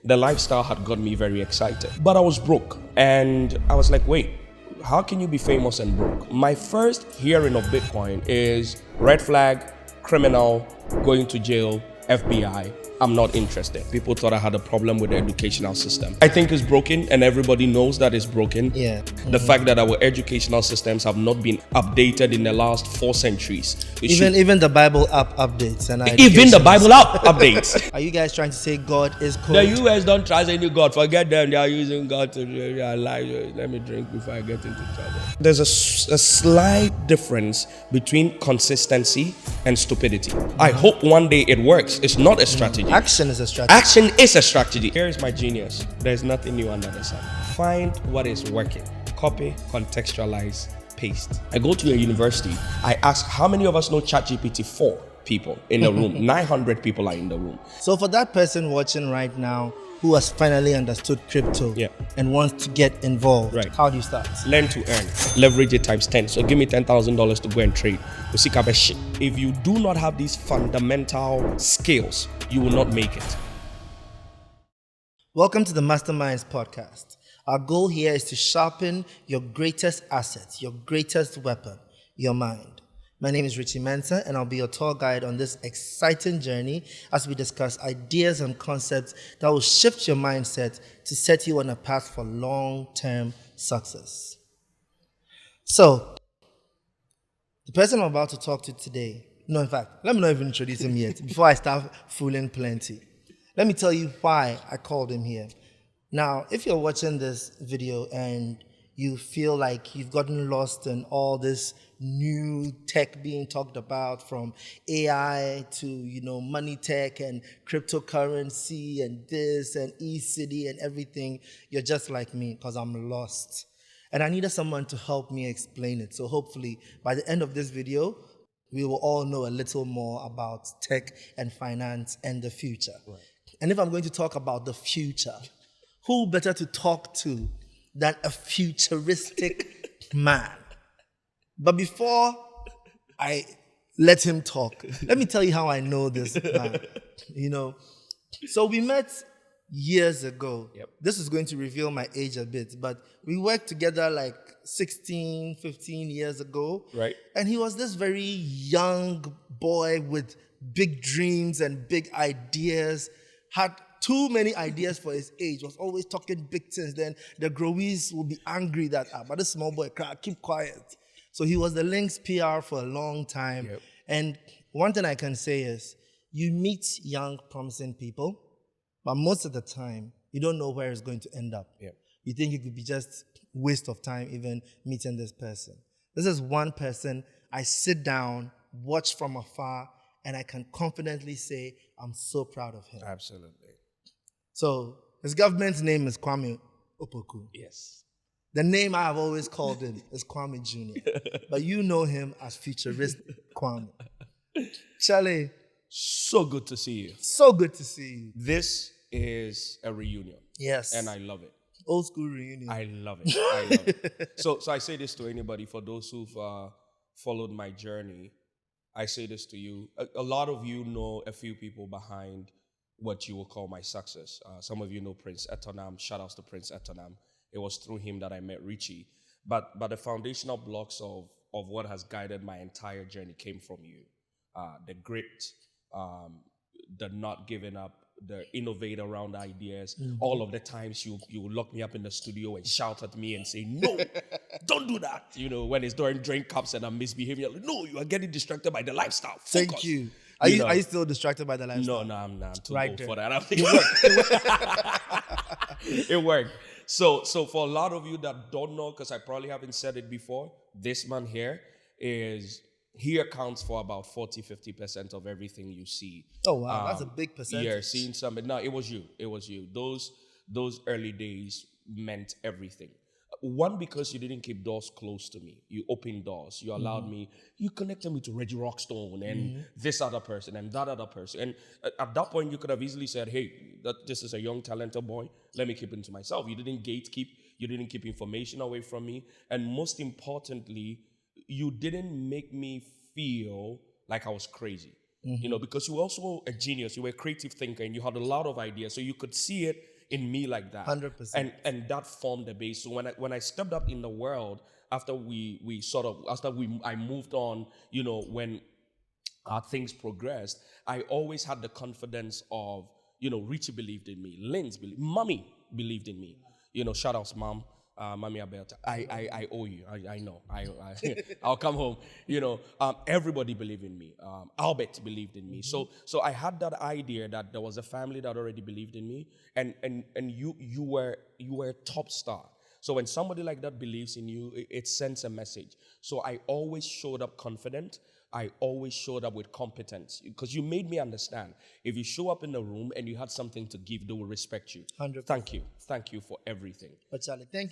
The lifestyle had got me very excited. But I was broke. And I was like, wait, how can you be famous and broke? My first hearing of Bitcoin is red flag, criminal, going to jail, FBI. I'm not interested. People thought I had a problem with the educational system. I think it's broken, and everybody knows that it's broken. Yeah. The fact that our educational systems have not been updated in the last 4 centuries. Even the Bible app updates and even the Bible app updates. Are you guys trying to say God is code? The US don't trust any God. Forget them. They are using God to their lives. Let me drink before I get into trouble. There's a slight difference between consistency and stupidity. I hope one day it works. It's not a strategy. Action is a strategy. Action is a strategy. Here's my genius. There's nothing new under the sun. Find what is working. Copy, contextualize, paste. I go to a university. I ask how many of us know ChatGPT? 4 people in the room. 900 people are in the room. So for that person watching right now who has finally understood crypto and wants to get involved, how do you start? Learn to earn. Leverage it times 10. So give me $10,000 to go and trade. If you do not have these fundamental skills, you will not make it. Welcome to the Masterminds Podcast. Our goal here is to sharpen your greatest asset, your greatest weapon, your mind. My name is Richie Mensah, and I'll be your tour guide on this exciting journey as we discuss ideas and concepts that will shift your mindset to set you on a path for long-term success. So, the person I'm about to talk to today, in fact, let me not even introduce him yet before I start fooling plenty. Let me tell you why I called him here. Now, if you're watching this video and you feel like you've gotten lost in all this new tech being talked about, from AI to, money tech and cryptocurrency and this and E-cedi and everything, you're just like me because I'm lost. And I needed someone to help me explain it. So hopefully by the end of this video, we will all know a little more about tech and finance and the future. Right. And if I'm going to talk about the future, who better to talk to than a futuristic man? But before I let him talk, let me tell you how I know this man. So we met years ago. Yep. This is going to reveal my age a bit, but we worked together like 16, 15 years ago. Right. And he was this very young boy with big dreams and big ideas, had too many ideas for his age, was always talking big things. Then the growies will be angry that, but this small boy, keep quiet. So he was the Link's PR for a long time. Yep. And one thing I can say is, you meet young, promising people, but most of the time, you don't know where it's going to end up. Yep. You think it could be just waste of time even meeting this person. This is one person I sit down, watch from afar, and I can confidently say, I'm so proud of him. Absolutely. So his government's name is Kwame Opoku. Yes. The name I have always called him is Kwame Jr., but you know him as Futurist Kwame. Charlie. So good to see you. So good to see you. This is a reunion. Yes. And I love it. Old school reunion. I love it. So I say this to anybody, for those who've followed my journey, I say this to you. A lot of you know a few people behind what you will call my success. Some of you know Prince Etonam. Shout outs to Prince Etonam. It was through him that I met Richie. But the foundational blocks of what has guided my entire journey came from you. The grit, the not giving up, the innovate around ideas. Mm-hmm. All of the times you lock me up in the studio and shout at me and say, no, don't do that. When it's during drink cups and I'm misbehaving, like, no, you are getting distracted by the lifestyle. Focus. Thank you. Are you still distracted by the lifestyle? No, I'm too old for that. I don't think it worked. So for a lot of you that don't know, because I probably haven't said it before, this man here he accounts for about 40-50% of everything you see. Oh wow, that's a big percentage. Yeah, seeing something. No, it was you. Those early days meant everything. One, because you didn't keep doors closed to me. You opened doors. You allowed me. You connected me to Reggie Rockstone and this other person and that other person. And at that point, you could have easily said, hey, this is a young, talented boy. Let me keep it to myself. You didn't gatekeep. You didn't keep information away from me. And most importantly, you didn't make me feel like I was crazy. Because you were also a genius. You were a creative thinker and you had a lot of ideas. So you could see it in me like that. 100%. And that formed the base. So when I stepped up in the world, after I moved on, when things progressed, I always had the confidence of, Richie believed in me, Mommy believed in me. Shout outs, Mom. Mommy Alberta, I owe you. I know. I'll come home. Everybody believed in me. Albert believed in me. So I had that idea that there was a family that already believed in me, and you were a top star. So when somebody like that believes in you, it sends a message. So I always showed up confident. I always showed up with competence, because you made me understand. If you show up in a room and you had something to give, they will respect you. 100%. Thank you for everything. But Charlie, thank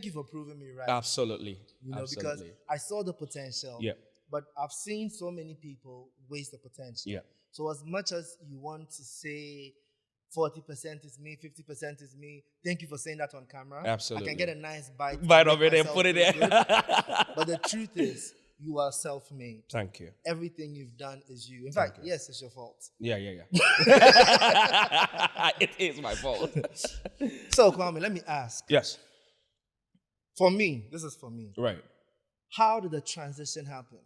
you for proving me right. Absolutely. Because I saw the potential. Yeah. But I've seen so many people waste the potential. Yeah. So as much as you want to say 40% is me, 50% is me, thank you for saying that on camera. Absolutely. I can get a nice bite of it and put it there. But the truth is, you are self-made. Thank you. Everything you've done is you. In fact, yes, it's your fault. Yeah. It is my fault. So, Kwame, let me ask. Yes. This is for me. Right. How did the transition happen?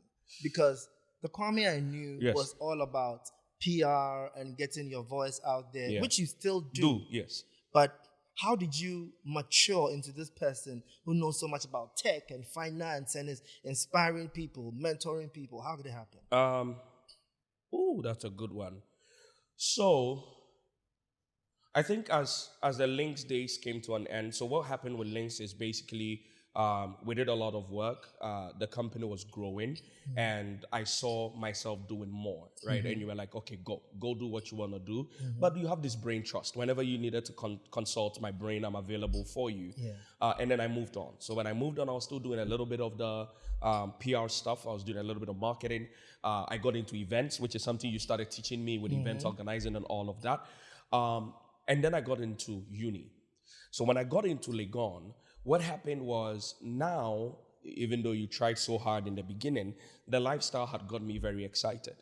Because the Kwame I knew was all about PR and getting your voice out there, which you still do. Yes. But how did you mature into this person who knows so much about tech and finance and is inspiring people, mentoring people? How did it happen? That's a good one. So, I think as the Links days came to an end, so what happened with Links is basically we did a lot of work. The company was growing, and I saw myself doing more, right? And you were like, okay, go do what you want to do. But you have this brain trust. Whenever you needed to consult my brain, I'm available for you. Yeah. And then I moved on. So when I moved on, I was still doing a little bit of the PR stuff. I was doing a little bit of marketing. I got into events, which is something you started teaching me with events organizing and all of that. And then I got into uni. So when I got into Legon, what happened was, now, even though you tried so hard in the beginning, the lifestyle had got me very excited.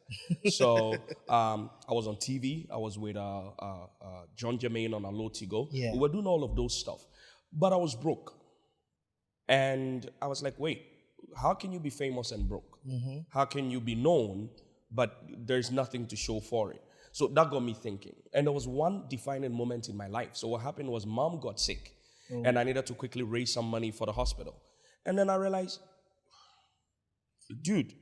So I was on TV. I was with John Jermaine on Allo Tigo. Yeah. We were doing all of those stuff. But I was broke. And I was like, wait, how can you be famous and broke? How can you be known, but there's nothing to show for it? So that got me thinking. And there was one defining moment in my life. So what happened was, Mom got sick. And I needed to quickly raise some money for the hospital. And then I realized, dude,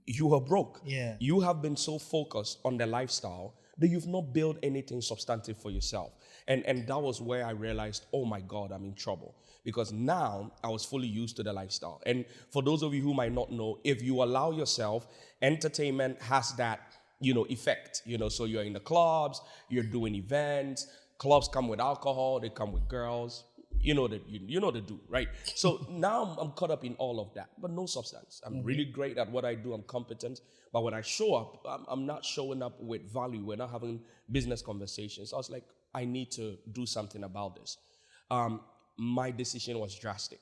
you are broke. Yeah. You have been so focused on the lifestyle that you've not built anything substantive for yourself. And that was where I realized, oh my God, I'm in trouble. Because now I was fully used to the lifestyle. And for those of you who might not know, if you allow yourself, entertainment has that, effect. So you're in the clubs, you're doing events, clubs come with alcohol, they come with girls. You know the do, right? So now I'm caught up in all of that, but no substance. I'm really great at what I do. I'm competent. But when I show up, I'm not showing up with value. We're not having business conversations. I was like, I need to do something about this. My decision was drastic.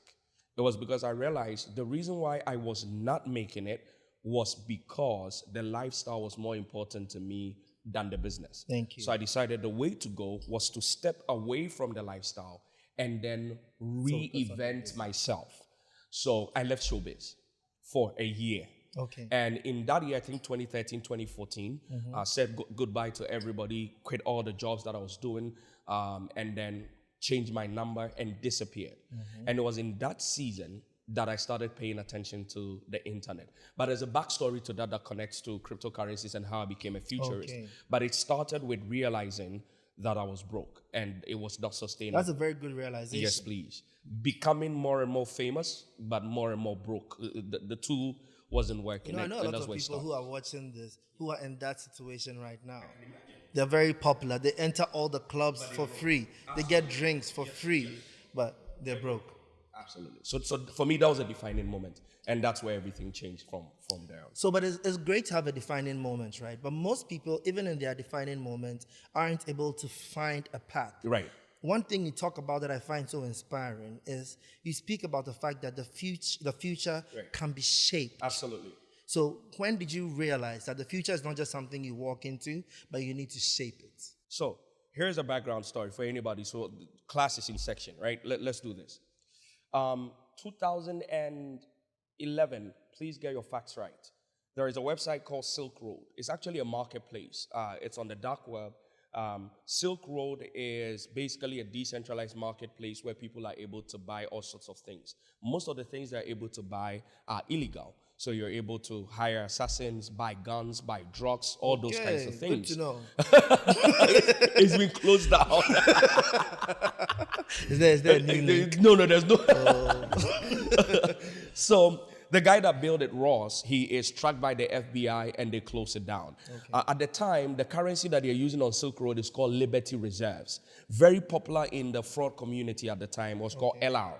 It was because I realized the reason why I was not making it was because the lifestyle was more important to me than the business. Thank you. So I decided the way to go was to step away from the lifestyle and then re-event myself. So I left showbiz for a year. Okay. And in that year, I think 2013, 2014, I said goodbye to everybody, quit all the jobs that I was doing, and then changed my number and disappeared. And it was in that season that I started paying attention to the internet. But there's a backstory to that connects to cryptocurrencies and how I became a futurist. Okay. But it started with realizing that I was broke and it was not sustainable. That's a very good realization. Yes, please. Becoming more and more famous, but more and more broke. The two wasn't working. I know a lot of people who are watching this who are in that situation right now. They're very popular. They enter all the clubs for free. They get drinks for free, but they're broke. Absolutely. So for me, that was a defining moment. And that's where everything changed from there on. So, but it's great to have a defining moment, right? But most people, even in their defining moment, aren't able to find a path. Right. One thing you talk about that I find so inspiring is you speak about the fact that the future can be shaped. Absolutely. So when did you realize that the future is not just something you walk into, but you need to shape it? So here's a background story for anybody. So class is in section, right? Let's do this. 2011, please get your facts right. There is a website called Silk Road. It's actually a marketplace. It's on the dark web. Silk Road is basically a decentralized marketplace where people are able to buy all sorts of things. Most of the things they're able to buy are illegal. So you're able to hire assassins, buy guns, buy drugs, all those kinds of things. Good to know. It's been closed down. Is there a new link? No, there's no. So the guy that built it, Ross, he is tracked by the FBI and they close it down. Okay. At the time, the currency that they're using on Silk Road is called Liberty Reserves. Very popular in the fraud community at the time was called LR,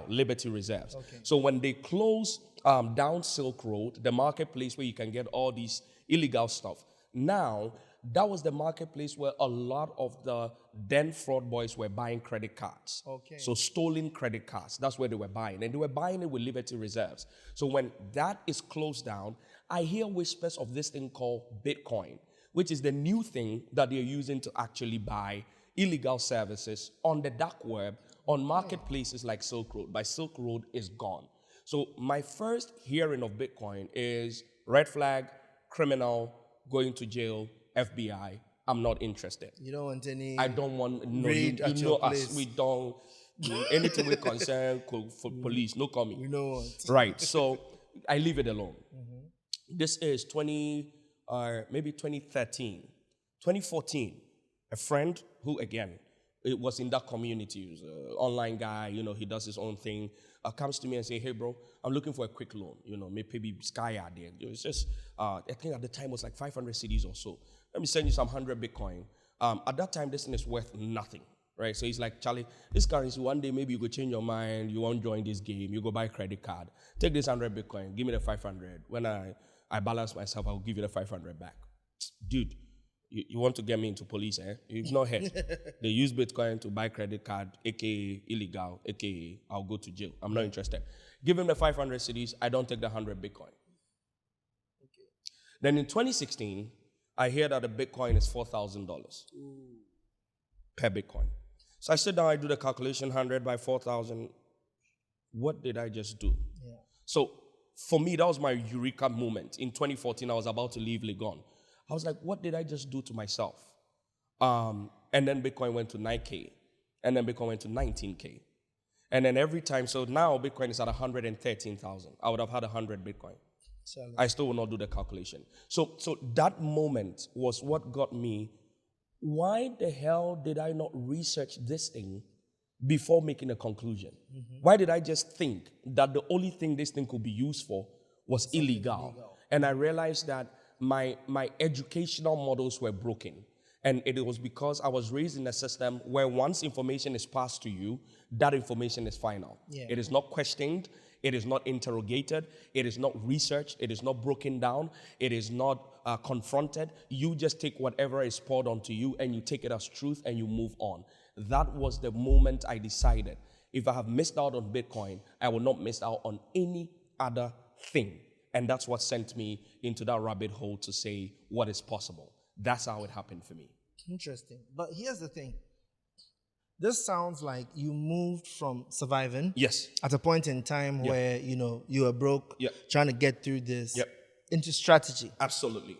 Liberty Reserves. Okay. So when they close down Silk Road, the marketplace where you can get all these illegal stuff, now that was the marketplace where a lot of the then fraud boys were buying credit cards. Okay. So stolen credit cards, that's where they were buying. And they were buying it with Liberty Reserves. So when that is closed down, I hear whispers of this thing called Bitcoin, which is the new thing that they're using to actually buy illegal services on the dark web, on marketplaces like Silk Road. But Silk Road is gone. So my first hearing of Bitcoin is red flag, criminal, going to jail, FBI. I'm not interested. You don't want any. I don't want. No, raid you at know your us. place. We don't do anything with concern for police. No coming. We don't want. Right. So I leave it alone. This is maybe 2013, 2014. A friend who again it was in that community, he was an online guy. You know, he does his own thing. Comes to me and say, "Hey, bro, I'm looking for a quick loan. You know, maybe Sky out there. It's just I think at the time it was like 500 cedis or so. Let me send you some 100 Bitcoin. At that time, this thing is worth nothing, right? So he's like, Charlie, this currency, one day maybe you go change your mind, you won't join this game, you go buy a credit card. Take this 100 Bitcoin, give me the 500. When I balance myself, I'll give you the 500 back. Dude, you want to get me into police, eh? You've not heard. They use Bitcoin to buy credit card, aka illegal, aka I'll go to jail. I'm not interested. Give him the 500 cedis, I don't take the 100 Bitcoin. Okay. Then in 2016, I hear that the Bitcoin is $4,000 per Bitcoin. So I sit down, I do the calculation, 100 by 4,000. What did I just do? Yeah. So for me, that was my eureka moment. In 2014, I was about to leave Legon. I was like, what did I just do to myself? And then Bitcoin went to 9K. And then Bitcoin went to 19K. And then every time, so now Bitcoin is at 113,000. I would have had 100 Bitcoin. I still will not do the calculation. So that moment was what got me, why the hell did I not research this thing before making a conclusion? Mm-hmm. Why did I just think that the only thing this thing could be used for was illegal? And I realized that my educational models were broken. And it was because I was raised in a system where once information is passed to you, that information is final. Yeah. It is not questioned. It is not interrogated. It is not researched. It is not broken down. It is not confronted. You just take whatever is poured onto you and you take it as truth and you move on. That was the moment I decided, if I have missed out on Bitcoin, I will not miss out on any other thing. And that's what sent me into that rabbit hole to say what is possible. That's how it happened for me. Interesting. But here's the thing. This sounds like you moved from surviving. Yes. At a point in time where, you were broke, trying to get through this, into strategy. Absolutely.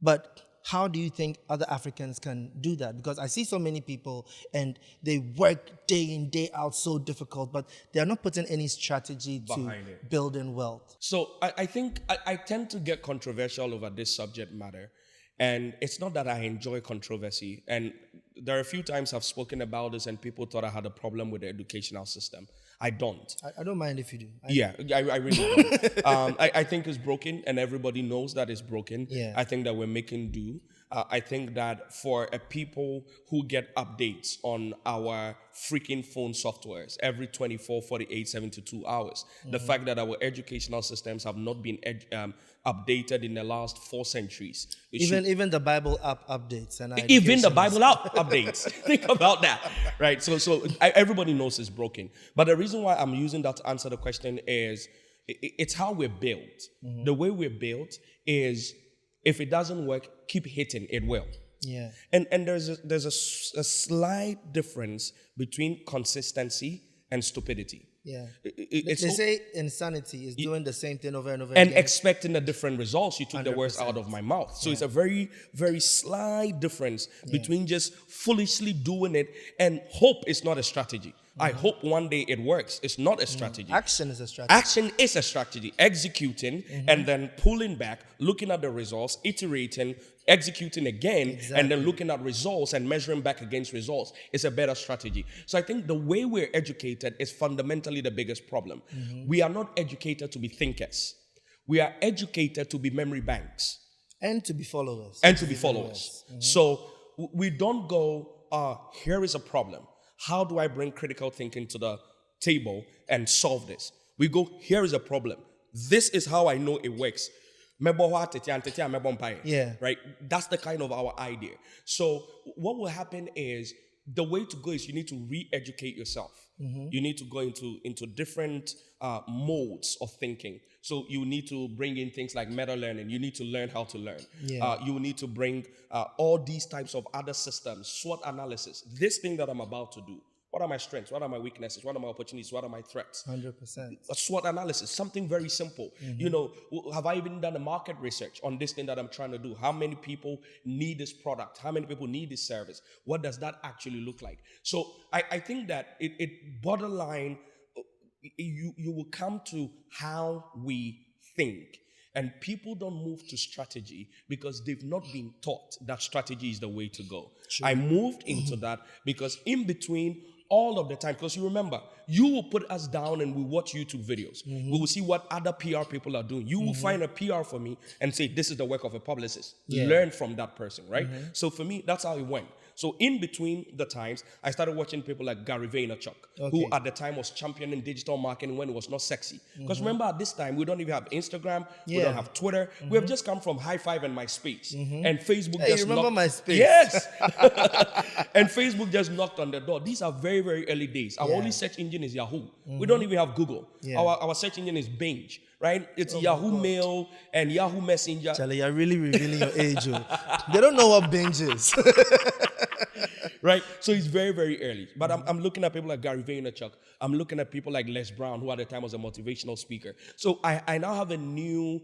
But how do you think other Africans can do that? Because I see so many people and they work day in, day out, so difficult, but they're not putting any strategy to building wealth. So I think I tend to get controversial over this subject matter. And it's not that I enjoy controversy. And there are a few times I've spoken about this and people thought I had a problem with the educational system. I don't. I don't mind if you do. I really don't. I think it's broken and everybody knows that it's broken. Yeah. I think that we're making do. I think that for a people who get updates on our freaking phone softwares every 24, 48, 72 hours, the fact that our educational systems have not been updated in the last 4 centuries. Even the Bible app updates. Even the Bible app updates. Think about that, right? So everybody knows it's broken. But the reason why I'm using that to answer the question is it's how we're built. The way we're built is, if it doesn't work, keep hitting, it will. Yeah. And there's a slight difference between consistency and stupidity. Yeah. They say insanity is doing the same thing over and over and again. expecting a different results. You took the words out of my mouth. So it's a very, very slight difference between just foolishly doing it, and hope is not a strategy. I hope one day it works. It's not a strategy. Action is a strategy. Action is a strategy. Executing and then pulling back, looking at the results, iterating, executing again, and then looking at results and measuring back against results is a better strategy. So I think the way we're educated is fundamentally the biggest problem. We are not educated to be thinkers. We are educated to be memory banks. And to be followers. So we don't go, here is a problem. How do I bring critical thinking to the table and solve this? We go, here is a problem. This is how I know it works. Yeah. Right? That's the kind of our idea. So what will happen is, the way to go is you need to re-educate yourself. You need to go into different modes of thinking. So you need to bring in things like meta learning. You need to learn how to learn. You need to bring all these types of other systems, SWOT analysis. This thing that I'm about to do, what are my strengths? What are my weaknesses? What are my opportunities? What are my threats? 100%. A SWOT analysis, something very simple. Have I even done a market research on this thing that I'm trying to do? How many people need this product? How many people need this service? What does that actually look like? So I think that it borderline, you will come to how we think. And people don't move to strategy because they've not been taught that strategy is the way to go. True. I moved into that because in between all of the time, because you remember, you will put us down and we watch YouTube videos. We will see what other PR people are doing. You will find a PR for me and say, this is the work of a publicist. Learn from that person, right? So for me, that's how it went. So in between the times, I started watching people like Gary Vaynerchuk, who at the time was championing digital marketing when it was not sexy. Because remember, at this time, we don't even have Instagram, we don't have Twitter. We have just come from High Five and MySpace. And Facebook just you remember MySpace? Yes! And Facebook just knocked on the door. These are very, very early days. Our only search engine is Yahoo. We don't even have Google. Our search engine is Binge, right? It's Yahoo Mail and Yahoo Messenger. Charlie, you're really revealing your age. They don't know what Binge is. Right? So it's very, very early. But I'm looking at people like Gary Vaynerchuk. I'm looking at people like Les Brown, who at the time was a motivational speaker. So I now have a new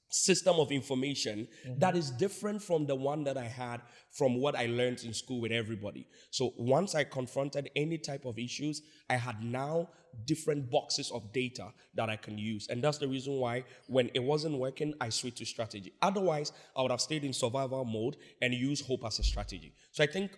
system of information that is different from the one that I had from what I learned in school with everybody. So once I confronted any type of issues, I had now different boxes of data that I can use. And that's the reason why when it wasn't working, I switched to strategy. Otherwise, I would have stayed in survival mode and used hope as a strategy. So I think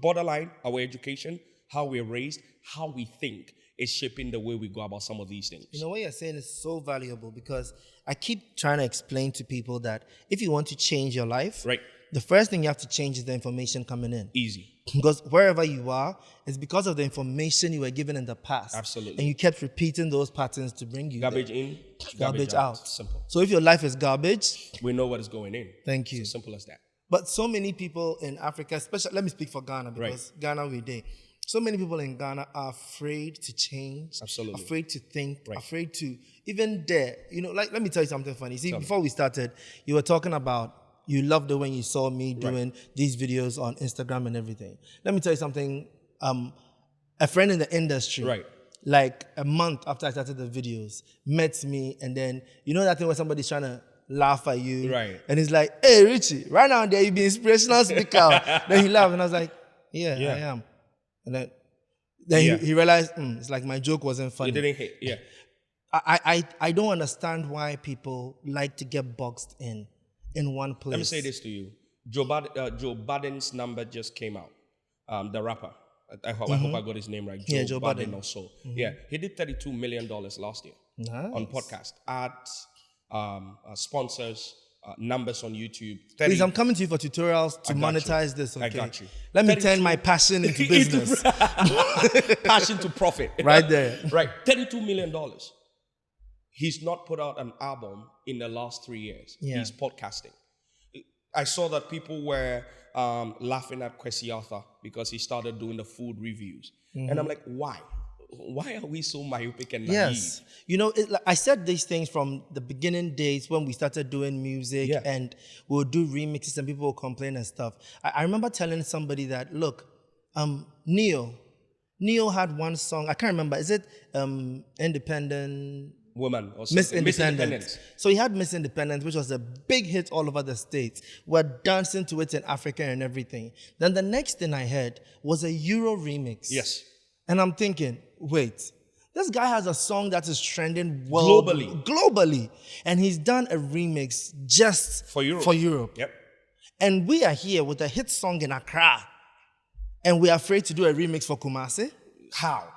borderline, our education, how we're raised, how we think, is shaping the way we go about some of these things. You know, what you're saying is so valuable because I keep trying to explain to people that if you want to change your life, right, the first thing you have to change is the information coming in. Easy. Because wherever you are, it's because of the information you were given in the past. Absolutely. And you kept repeating those patterns to bring you garbage there. in, garbage out. Simple. So if your life is garbage, we know what is going in. Thank you. It's as simple as that. But so many people in Africa, especially, let me speak for Ghana because Ghana we day. So many people in Ghana are afraid to change, Absolutely. afraid to think, afraid to even dare. You know, like, let me tell you something funny. See, before we started, you were talking about you loved it when you saw me doing these videos on Instagram and everything. Let me tell you something. A friend in the industry, like a month after I started the videos, met me, and then, you know that thing where somebody's trying to laugh at you, and he's like, hey, Richie, right now there you be inspirational speaker. Then he laughed, and I was like, yeah. I am. And then he realized, it's like my joke wasn't funny. It didn't hit, I don't understand why people like to get boxed in one place. Let me say this to you. Joe Biden's number just came out. The rapper. I hope I got his name right. Joe Biden or so. Yeah, he did $32 million last year on podcast, ads, sponsors, numbers on YouTube. Please, I'm coming to you for tutorials to monetize this. Okay? I got you. Let me turn my passion into business. Passion to profit. Right there. Right. $32 million. He's not put out an album in the last 3 years. He's podcasting. I saw that people were laughing at Kwesi Arthur because he started doing the food reviews. And I'm like, why? why are we so myopic and naive? Yes. I said these things from the beginning days when we started doing music, and we'll do remixes and people will complain and stuff. I remember telling somebody that, look, Neo had one song, I can't remember, is it Independent Woman or Miss something. Independence. So he had Miss Independence, which was a big hit all over the States. We're dancing to it in Africa and everything. Then the next thing I heard was a Euro remix. Yes. And I'm thinking, wait, this guy has a song that is trending globally. And he's done a remix just for Europe. Yep. And we are here with a hit song in Accra. And we're afraid to do a remix for Kumasi? How?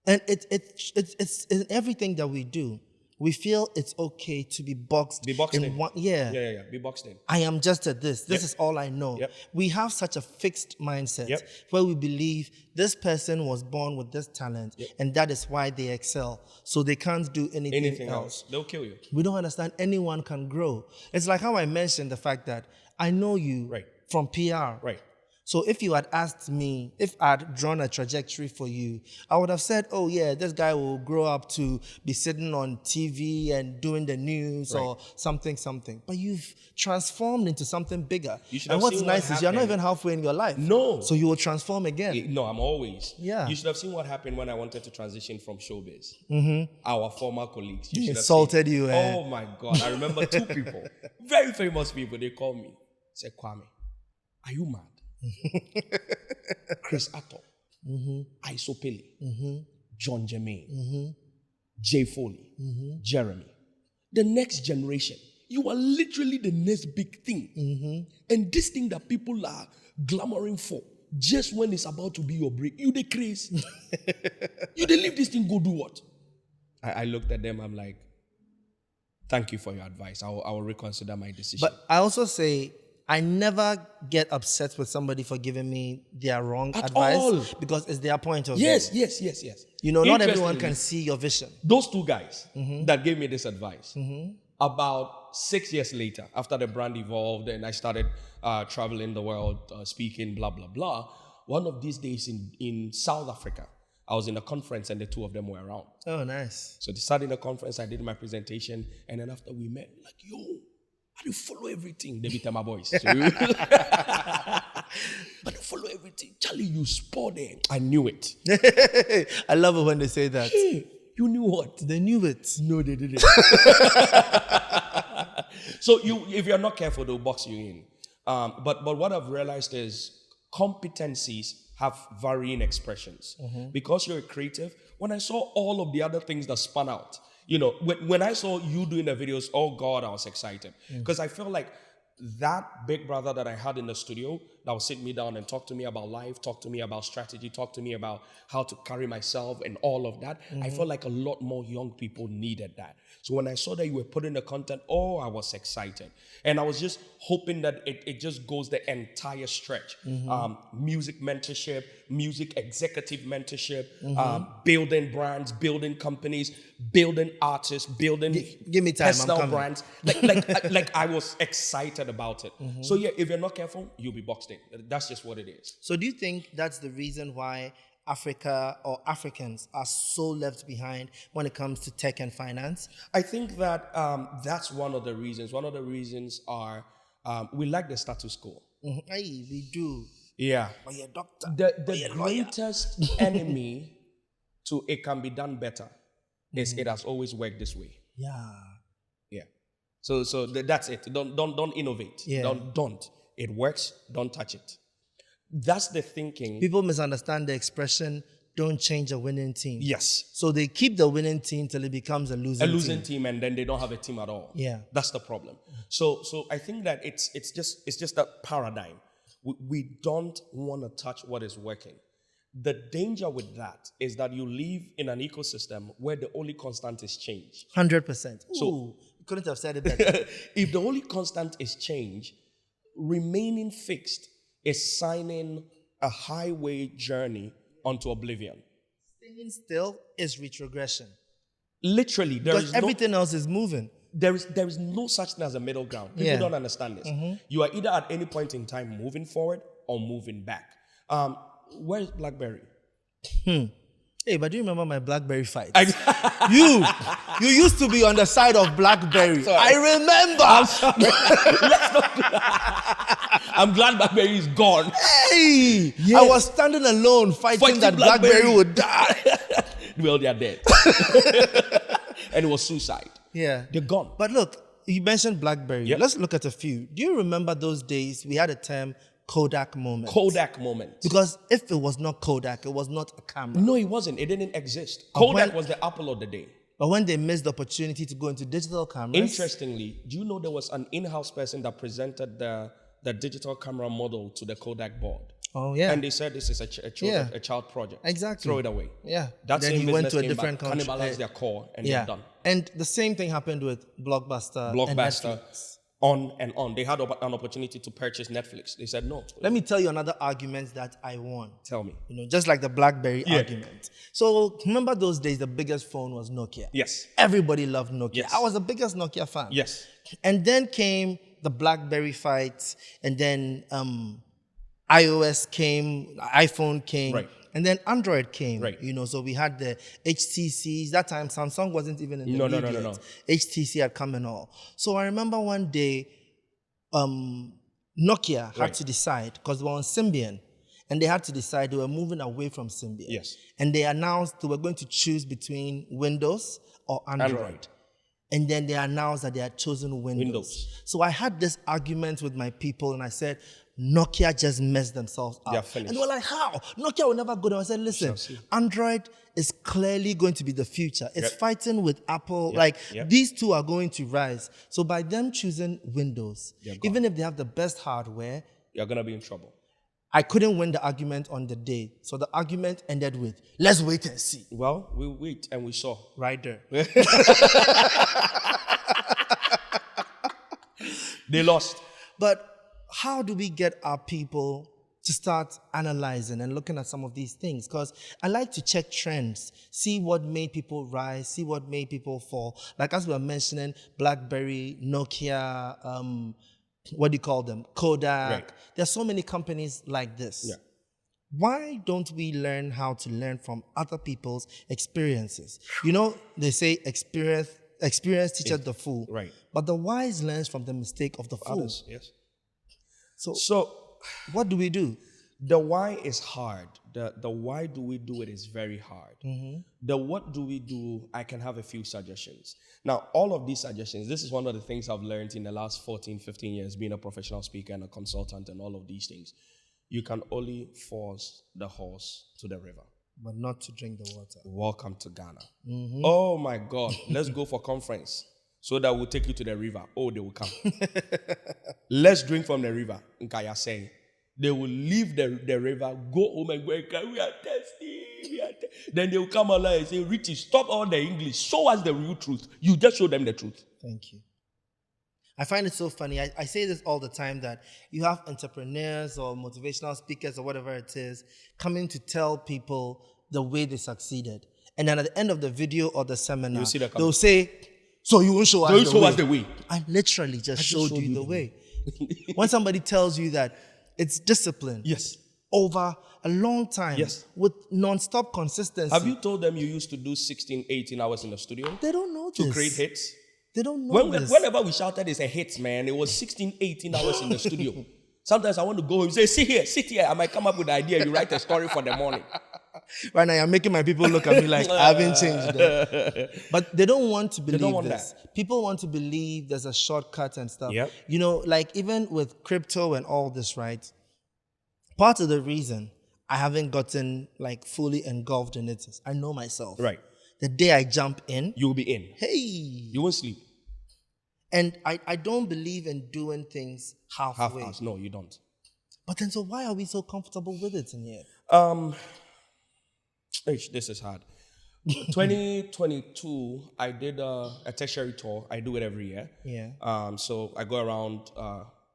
And it's in everything that we do. We feel it's okay to be boxed in. One, Be boxed in. I am just at this. This is all I know. Yep. We have such a fixed mindset where we believe this person was born with this talent and that is why they excel. So they can't do anything else. They'll kill you. We don't understand anyone can grow. It's like how I mentioned the fact that I know you from PR. Right. So if you had asked me, if I'd drawn a trajectory for you, I would have said, oh yeah, this guy will grow up to be sitting on TV and doing the news or something. But you've transformed into something bigger. And what's nice is you're not even halfway in your life. No. So you will transform again. No, I'm always. Yeah. You should have seen what happened when I wanted to transition from showbiz. Our former colleagues. You insulted you. Oh my God. I remember two people, very famous people, they called me. Said, Kwame, are you mad? Chris Atto, Isopele, John Jermaine, Jay Foley, Jeremy. The next generation. You are literally the next big thing. And this thing that people are clamoring for, just when it's about to be your break, you the craze. You they leave this thing, go do what? I looked at them, I'm like, thank you for your advice. I will reconsider my decision. But I also say, I never get upset with somebody for giving me their wrong advice because it's their point of view. Yes. Not everyone can see your vision. Those two guys that gave me this advice, about 6 years later, after the brand evolved and I started traveling the world, speaking, blah, blah, blah, one of these days in South Africa, I was in a conference and the two of them were around. Oh, nice. So they started in the conference, I did my presentation, and then after we met, like, yo, I do follow everything. They became my boys. So, I do follow everything. Charlie, you spoiled them. I knew it. I love it when they say that. Hey, you knew what? They knew it. No, they didn't. So if you're not careful, they'll box you in. But what I've realized is competencies have varying expressions. Because you're a creative, when I saw all of the other things that spun out, when I saw you doing the videos, oh God, I was excited. Because I felt like that big brother that I had in the studio that would sit me down and talk to me about life, talk to me about strategy, talk to me about how to carry myself and all of that. I felt like a lot more young people needed that. So when I saw that you were putting the content, I was excited. And I was just hoping that it just goes the entire stretch. Music mentorship, music executive mentorship, building brands, building companies, building artists, building give me time, personal brands. Like I was excited about it. So yeah, if you're not careful, you'll be boxed in. That's just what it is. So do you think that's the reason why Africa or Africans are so left behind when it comes to tech and finance? I think that that's one of the reasons. One of the reasons are we like the status quo. Hey, we do. Yeah. But you're a doctor. The greatest enemy to it can be done better is it has always worked this way. Yeah. So that's it. Don't innovate. Yeah. Don't. It works. Don't touch it. That's the thinking. People misunderstand the expression, don't change a winning team. Yes. So they keep the winning team till it becomes a losing team, and then they don't have a team at all. Yeah. That's the problem. So I think that it's just that paradigm. We don't want to touch what is working. The danger with that is that you live in an ecosystem where the only constant is change. 100%. So you couldn't have said it better. If the only constant is change, remaining fixed is signing a highway journey onto oblivion. Staying still is retrogression. Literally, because everything else is moving. There is no such thing as a middle ground. People don't understand this. You are either at any point in time moving forward or moving back. Where's BlackBerry? Hey, but do you remember my BlackBerry fight? You used to be on the side of BlackBerry. Sorry. I remember. I'm sorry. Let's not do that. I'm glad BlackBerry is gone. Hey, Yes. I was standing alone fighting that BlackBerry would die. Well, they are dead. And it was suicide. Yeah. They're gone. But look, you mentioned BlackBerry. Yep. Let's look at a few. Do you remember those days we had a term Kodak moment? Kodak moment. Because if it was not Kodak, it was not a camera. No, it wasn't. It didn't exist. But Kodak when- was the apple of the day. But when they missed the opportunity to go into digital cameras, Interestingly, do you know there was an in-house person that presented the digital camera model to the Kodak board? oh yeah, And they said this is a child project. Exactly. Throw it away. yeah. That then same he went to a business came different back, country. cannibalized their core, and yeah, they're done. and the same thing happened with Blockbuster. And Blockbuster, Netflix. on and on. They had an opportunity to purchase Netflix. They said no. Let me tell you another argument that I won. Tell me. You know, just like the BlackBerry Yeah. argument. So remember those days, the biggest phone was Nokia. Yes. Everybody loved Nokia. Yes. I was the biggest Nokia fan. Yes. And then came the BlackBerry fight, and then iOS came, iPhone came, Right. and then Android came. Right. You know, so we had the HTCs. That time, Samsung wasn't even in the No, league no. yet. HTC had come and all. So I remember one day, Nokia had Right. to decide, because they were on Symbian, and they had to decide they were moving away from Symbian. Yes. And they announced they were going to choose between Windows or Android. And then they announced that they had chosen Windows. So I had this argument with my people, and I said, Nokia just messed themselves up. They are finished. And they were like, how? Nokia will never go down. I said, listen, Shall see. Android is clearly going to be the future. It's Yep. fighting with Apple. Yep. Like, Yep. these two are going to rise. So by them choosing Windows, They're gone. even if they have the best hardware, You're going to be in trouble. I couldn't win the argument on the day. So the argument ended with, let's wait and see. Well, we wait and we saw. Right there. They lost. But how do we get our people to start analyzing and looking at some of these things? Because I like to check trends, see what made people rise, see what made people fall. Like as we were mentioning, BlackBerry, Nokia, what do you call them? Kodak. Right. There's so many companies like this. Yeah. Why don't we learn how to learn from other people's experiences? You know, they say experience teaches the fool. Right. But the wise learns from the mistake of the fool. Others, yes. So what do we do? The why is hard. The why do we do it is very hard. Mm-hmm. The what do we do, I can have a few suggestions. Now, all of these suggestions, this is one of the things I've learned in the last 14, 15 years, being a professional speaker and a consultant and all of these things. You can only force the horse to the river. But not to drink the water. Welcome to Ghana. Mm-hmm. Oh my God, let's go for conference so that we'll take you to the river. Oh, they will come. Let's drink from the river. Nkaya saying. They will leave the river, go home and go, we are thirsty. Then they will come along and say, Richie, stop all the English. Show us the real truth. You just show them the truth. Thank you. I find it so funny. I say this all the time, that you have entrepreneurs or motivational speakers or whatever it is coming to tell people the way they succeeded. And then at the end of the video or the seminar, You see that they'll say, so you won't show us So you the show way. us the way. I literally just showed you the way. When somebody tells you that it's discipline Yes. over a long time Yes. with non-stop consistency. Have you told them you used to do 16, 18 hours in the studio They don't know to this. create hits? They don't know this. Whenever we shouted, it's a hit, man. It was 16, 18 hours in the studio. Sometimes I want to go home and say, sit here. I might come up with an idea. You write a story for the morning. Right now, you're making my people look at me like I haven't changed them. But they don't want to believe want this. that. People want to believe there's a shortcut and stuff. Yep. You know, like even with crypto and all this, right? Part of the reason I haven't gotten like fully engulfed in it is I know myself. Right. The day I jump in, You will be in. hey. You won't sleep. And I don't believe in doing things halfway. Half hours. No, you don't. But then so why are we so comfortable with it in here? This is hard. 2022, I did a tertiary tour. I do it every year. Yeah. So I go around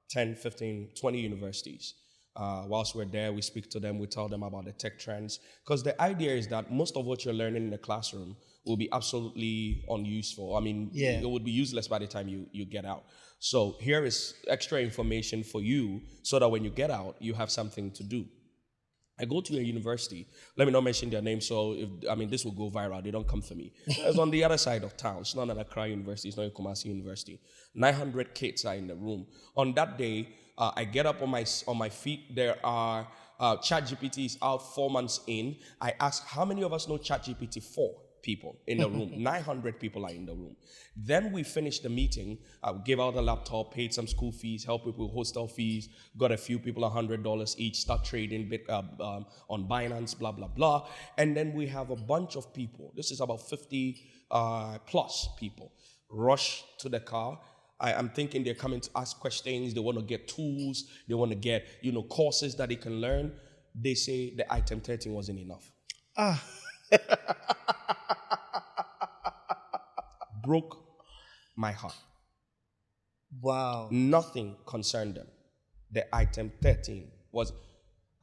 10, 15, 20 universities. Whilst we're there, we speak to them, we tell them about the tech trends. Because the idea is that most of what you're learning in the classroom will be absolutely unuseful. I mean, Yeah. it would be useless by the time you get out. So here is extra information for you so that when you get out, you have something to do. I go to a university. Let me not mention their name, so this will go viral. They don't come for me. It's on the other side of town. It's not an Accra University. It's not a Kumasi University. 900 kids are in the room. On that day, I get up on my feet. There are ChatGPT is out 4 months in. I ask how many of us know ChatGPT 4 people in the room. 900 people are in the room. Then we finished the meeting. I gave out a laptop, paid some school fees, helped people with hostel fees, got a few people $100 each, start trading on Binance, blah, blah, blah. And then we have a bunch of people. This is about 50 plus people. Rush to the car. I'm thinking they're coming to ask questions. They want to get tools. They want to get, courses that they can learn. They say the item 13 wasn't enough. Broke my heart. Wow. Nothing concerned them. The item 13 was,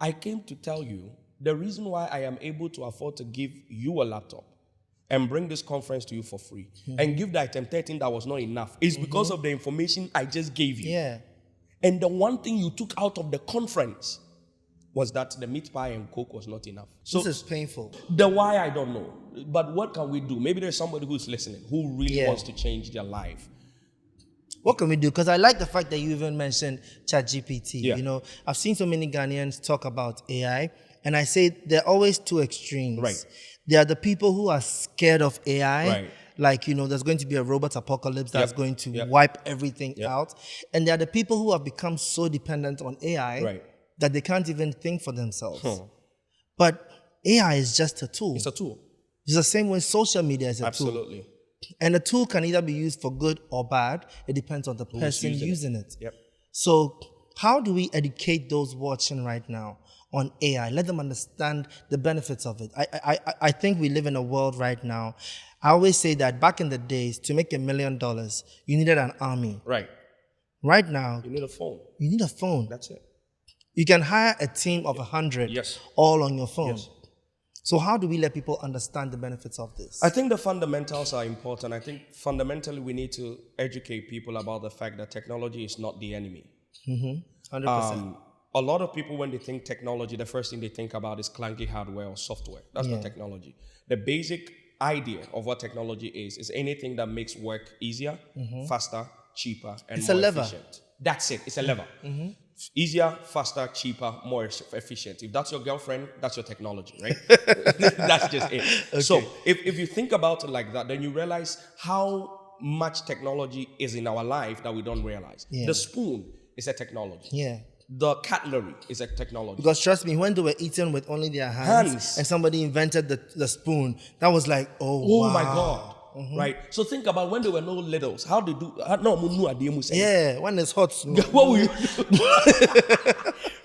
I came to tell you the reason why I am able to afford to give you a laptop and bring this conference to you for free and give the item 13 that was not enough is because of the information I just gave you. Yeah. And the one thing you took out of the conference was that the meat pie and Coke was not enough. So this is painful. The why, I don't know. But what can we do? Maybe there's somebody who's listening who really wants to change their life. What can we do? Because I like the fact that you even mentioned ChatGPT. Yeah. I've seen so many Ghanaians talk about AI, and I say there are always two extremes. Right. There are the people who are scared of AI. Right. Like, there's going to be a robot apocalypse that's going to wipe everything out. And there are the people who have become so dependent on AI that they can't even think for themselves. But AI is just a tool. It's a tool. It's the same way social media is a tool. Absolutely. And a tool can either be used for good or bad. It depends on the person using it. Yep. So how do we educate those watching right now on AI? Let them understand the benefits of it. I think we live in a world right now. I always say that back in the days, to make $1 million, you needed an army. Right. Right now, You need a phone. you need a phone. That's it. You can hire a team of 100 all on your phone. Yes. So how do we let people understand the benefits of this? I think the fundamentals are important. I think fundamentally we need to educate people about the fact that technology is not the enemy. 100%. A lot of people, when they think technology, the first thing they think about is clunky hardware or software. That's not technology. The basic idea of what technology is anything that makes work easier, faster, cheaper, and It's more a lever. efficient. That's it. It's a lever. Easier, faster, cheaper, more efficient. If that's your girlfriend, that's your technology, right? That's just it. Okay. So if you think about it like that, then you realize how much technology is in our life that we don't realize. Yeah. The spoon is a technology. Yeah. The cutlery is a technology. Because trust me, when they were eating with only their hands. And somebody invented the spoon, that was like, oh wow. My God. Right? So think about when there were no littles. How they do? Yeah, when it's hot. What will you do?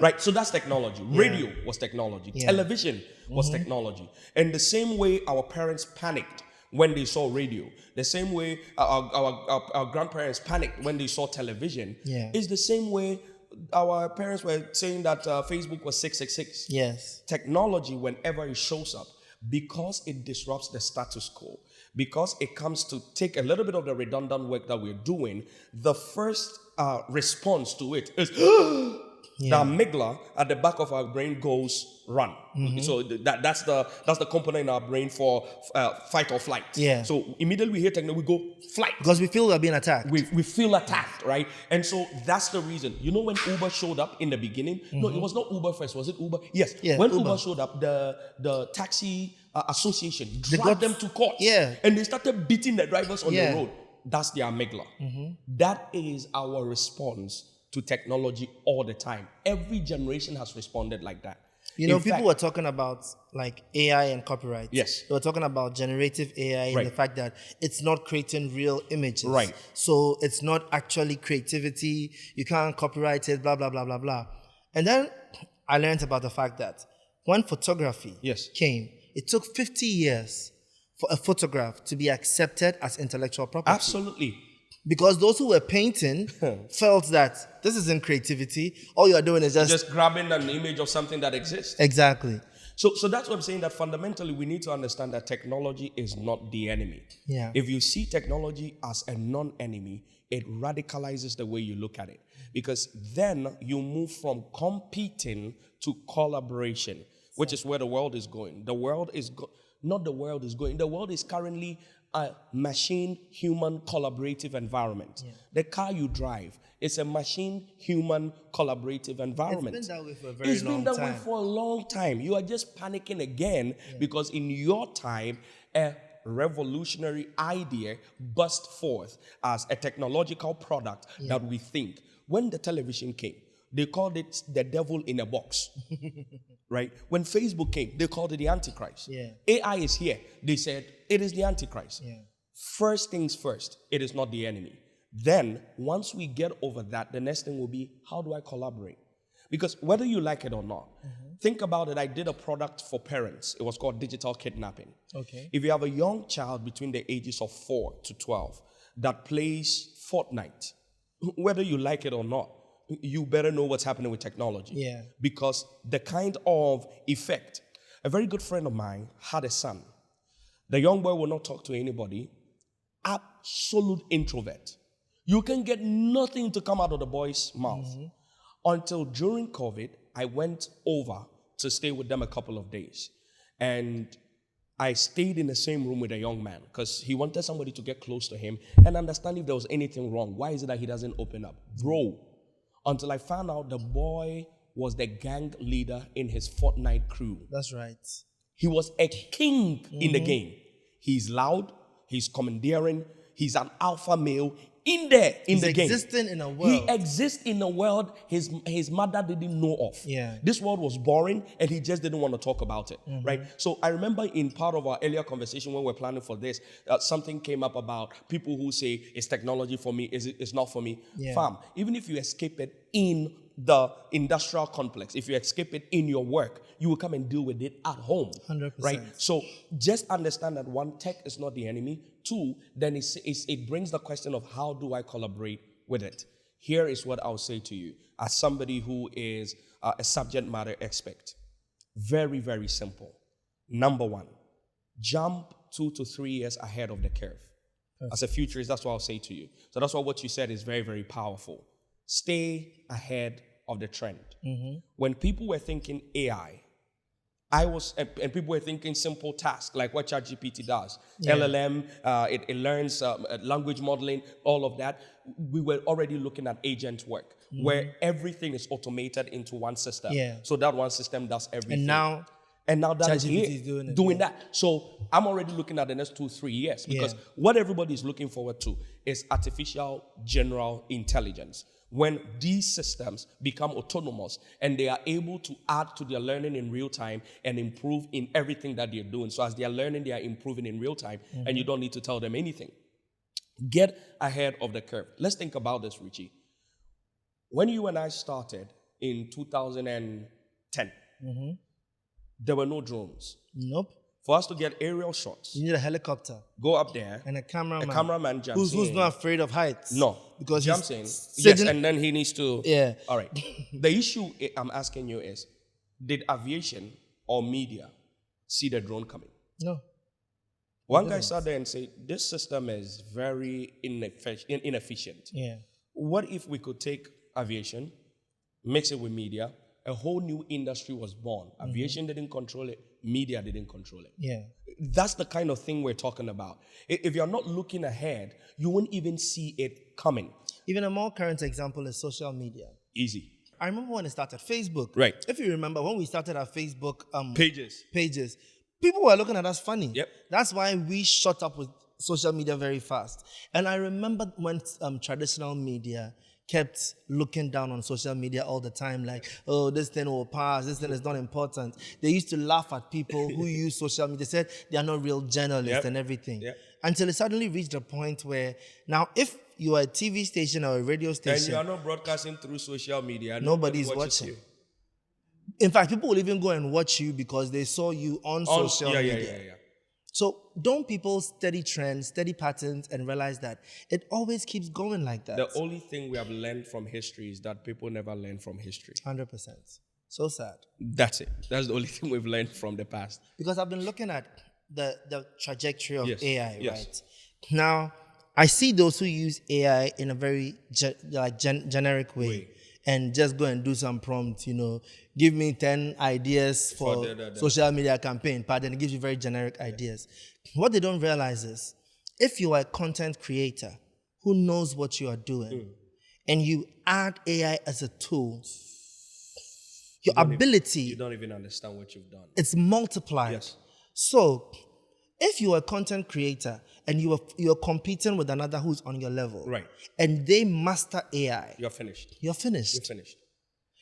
Right? So that's technology. Radio was technology. Television was technology. And the same way our parents panicked when they saw radio, the same way our grandparents panicked when they saw television, is the same way our parents were saying that Facebook was 666. Yes. Technology, whenever it shows up, because it disrupts the status quo, because it comes to take a little bit of the redundant work that we're doing, the first response to it is the amygdala at the back of our brain goes run. So that's the component in our brain for fight or flight. Yeah. So immediately we hear technology, we go flight. Because we feel we're being attacked. We feel attacked, right? And so that's the reason. You know when Uber showed up in the beginning? No, it was not Uber first. Was it Uber? Yes. Yeah, when Uber showed up, the taxi association dragged them to court. Yeah. And they started beating the drivers on the road. That's the amygdala. That is our response to technology all the time. Every generation has responded like that. People were talking about like AI and copyright. Yes. They were talking about generative AI and the fact that it's not creating real images. Right. So it's not actually creativity. You can't copyright it, blah, blah, blah, blah, blah. And then I learned about the fact that when photography came, it took 50 years for a photograph to be accepted as intellectual property. Absolutely. Because those who were painting felt that this isn't creativity. All you're doing is just grabbing an image of something that exists. Exactly. So that's what I'm saying, that fundamentally we need to understand that technology is not the enemy. Yeah. If you see technology as a non-enemy, it radicalizes the way you look at it. Because then you move from competing to collaboration. which is where the world is going. The world is not the world is going. The world is currently a machine-human collaborative environment. Yeah. The car you drive is a machine-human collaborative environment. It's been that way for a very long time. It's been that way for a long time. You are just panicking again because in your time, a revolutionary idea burst forth as a technological product that we think. When the television came, they called it the devil in a box, right? When Facebook came, they called it the Antichrist. Yeah. AI is here. They said it is the Antichrist. Yeah. First things first, it is not the enemy. Then, once we get over that, the next thing will be, how do I collaborate? Because whether you like it or not, think about it. I did a product for parents. It was called Digital Kidnapping. Okay. If you have a young child between the ages of 4 to 12 that plays Fortnite, whether you like it or not, you better know what's happening with technology. Yeah. Because the kind of effect, a very good friend of mine had a son. The young boy will not talk to anybody. Absolute introvert. You can get nothing to come out of the boy's mouth. Until during COVID, I went over to stay with them a couple of days. And I stayed in the same room with a young man because he wanted somebody to get close to him and understand if there was anything wrong. Why is it that he doesn't open up? Bro, until I found out the boy was the gang leader in his Fortnite crew. That's right. He was a king in the game. He's loud, he's commandeering, he's an alpha male in there in the game. He's existing in a world. He exists in a world his mother didn't know of. Yeah. This world was boring and he just didn't want to talk about it, right? So I remember in part of our earlier conversation when we were planning for this, something came up about people who say, it's technology for me, it's not for me. Yeah. Fam, even if you escape it in the industrial complex, if you escape it in your work, you will come and deal with it at home. 100%. Right? So just understand that one, tech is not the enemy. Two, then it brings the question of how do I collaborate with it? Here is what I'll say to you as somebody who is a subject matter expert. Very, very simple. Number one, jump 2 to 3 years ahead of the curve. As a futurist, that's what I'll say to you. So that's what you said is very, very powerful. Stay ahead of the trend. When people were thinking AI, and people were thinking simple tasks like what ChatGPT does, LLM, it learns language modeling, all of that. We were already looking at agent work where everything is automated into one system. Yeah. So that one system does everything. And now that is ChatGPT is doing that. So I'm already looking at the next 2-3 years because what everybody is looking forward to is artificial general intelligence. When these systems become autonomous and they are able to add to their learning in real time and improve in everything that they're doing. So as they are learning, they are improving in real time and you don't need to tell them anything. Get ahead of the curve. Let's think about this, Richie. When you and I started in 2010, there were no drones. Nope. For us to get aerial shots, You need a helicopter go up there. and a cameraman. A cameraman jumps who's in. not afraid of heights. No. Because jumps in. he's Yes, sitting- and then he needs to. Yeah. All right. The issue I'm asking you is, did aviation or media see the drone coming? No. One guy sat there and said, this system is very inefficient. Yeah. What if we could take aviation, mix it with media, a whole new industry was born. Aviation didn't control it, media didn't control it. Yeah. That's the kind of thing we're talking about. If you're not looking ahead, you won't even see it coming. Even a more current example is social media. Easy. I remember when it started, Facebook. Right. If you remember, when we started our Facebook Pages. people were looking at us funny. Yep. That's why we shot up with social media very fast. And I remember when traditional media kept looking down on social media all the time, like, oh, this thing will pass, this thing is not important. They used to laugh at people who use social media. They said they are not real journalists and everything. Yep. Until it suddenly reached a point where now if you are a TV station or a radio And station, you are not broadcasting through social media. nobody's Nobody watches watching. you. In fact, people will even go and watch you because they saw you on social media. Yeah. So don't people study trends, study patterns, and realize that it always keeps going like that? The only thing we have learned from history is that people never learn from history. 100%. So sad. That's it. That's the only thing we've learned from the past. Because I've been looking at the trajectory of AI, Yes. right? Now, I see those who use AI in a very generic way. and just go and do some prompts, give me 10 ideas for social media campaign, but then it gives you very generic ideas. What they don't realize is, if you are a content creator who knows what you are doing, and you add AI as a tool, your ability... You don't even understand what you've done. It's multiplied. Yes. So, if you are a content creator and you're competing with another who's on your level, right, and they master AI, you're finished. You're finished. You're finished.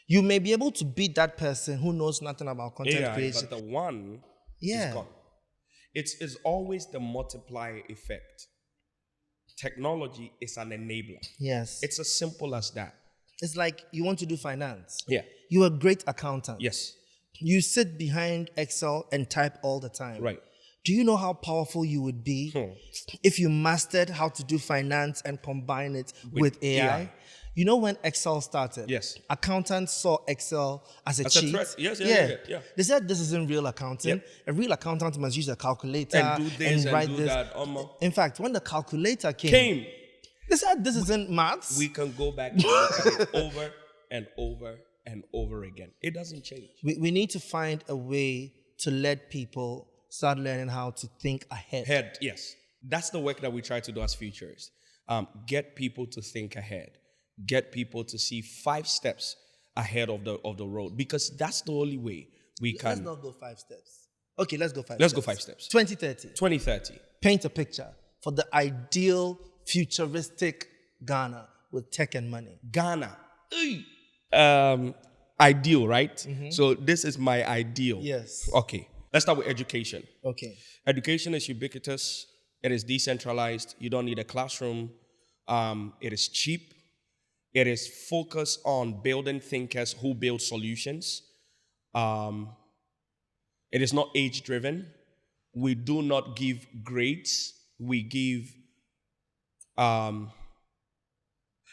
You may be able to beat that person who knows nothing about content AI, creation. but the one is gone. It's always the multiplier effect. Technology is an enabler. Yes. It's as simple as that. It's like you want to do finance. Yeah. You're a great accountant. Yes. You sit behind Excel and type all the time. Right. Do you know how powerful you would be if you mastered how to do finance and combine it with AI? You know when Excel started? Yes. Accountants saw Excel as a cheat. Yes. They said this isn't real accounting. Yep. A real accountant must use a calculator and do this and write do this. That. In fact, when the calculator came, they said this isn't maths. We can go back and look at it over and over and over again. It doesn't change. We need to find a way to let people start learning how to think ahead. Yes. That's the work that we try to do as futurists. Get people to think ahead. Get people to see 5 steps ahead of the road, because that's the only way we can. Let's not go 5 steps. Okay, let's go 5 steps. Let's go 5 steps. 2030. Paint a picture for the ideal futuristic Ghana with tech and money. Ghana. Ideal, right? Mm-hmm. So this is my ideal. Yes. Okay. Let's start with education. Okay. Education is ubiquitous. It is decentralized. You don't need a classroom. It is cheap. It is focused on building thinkers who build solutions. It is not age-driven. We do not give grades. We give...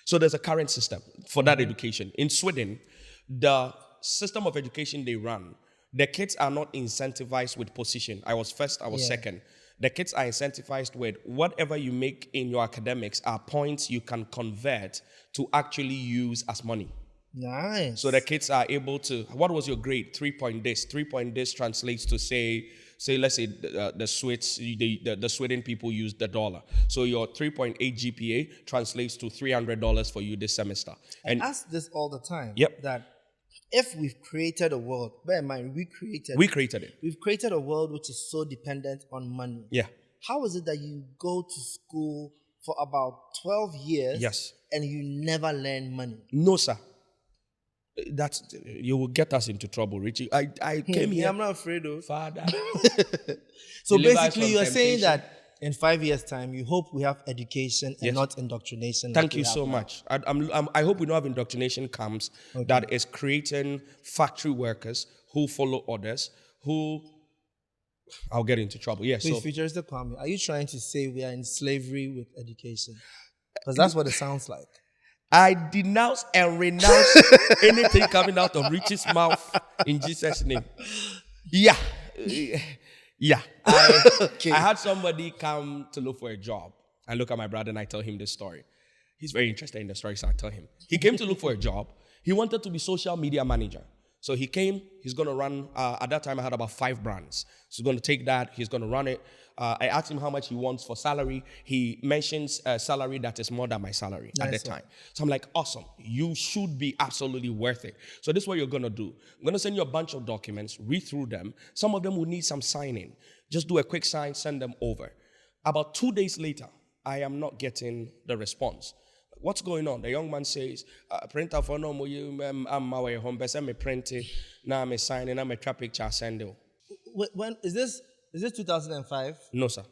So there's a current system for that education. In Sweden, the system of education they run, the kids are not incentivized with position. I was first, I was second. The kids are incentivized with whatever you make in your academics are points you can convert to actually use as money. Nice. So the kids are able to, what was your grade? 3 point this. 3 point this translates to say let's say the Swiss, the Sweden people use the dollar. So your 3.8 GPA translates to $300 for you this semester. And I ask this all the time. Yep. That if we've created a world, bear in mind, we created it. We've created a world which is so dependent on money. Yeah. How is it that you go to school for about 12 years and you never learn money? No, sir. You will get us into trouble, Richie. I came here. I'm not afraid of. Father. So basically, you are saying that in 5 years' time, you hope we have education and not indoctrination. Thank you so much. I hope we don't have indoctrination camps that is creating factory workers who follow orders, who... I'll get into trouble. Yes. Please, Futurist Kwame, are you trying to say we are in slavery with education? Because that's what it sounds like. I denounce and renounce anything coming out of Richie's mouth in Jesus' name. Yeah. I had somebody come to look for a job. I look at my brother and I tell him this story. He's very interested in the story, so I tell him. He came to look for a job. He wanted to be social media manager. So he came, he's going to run, at that time I had about 5 brands. So he's going to take that, he's going to run it. I asked him how much he wants for salary. He mentions a salary that is more than my salary at the time. So I'm like, awesome. You should be absolutely worth it. So this is what you're going to do. I'm going to send you a bunch of documents, read through them. Some of them will need some signing. Just do a quick sign, send them over. About 2 days later, I am not getting the response. What's going on? The young man says, printer for no more, I'm my home, but I'm printing, now I'm signing, I'm a trap picture, send it. When is this 2005? No, sir.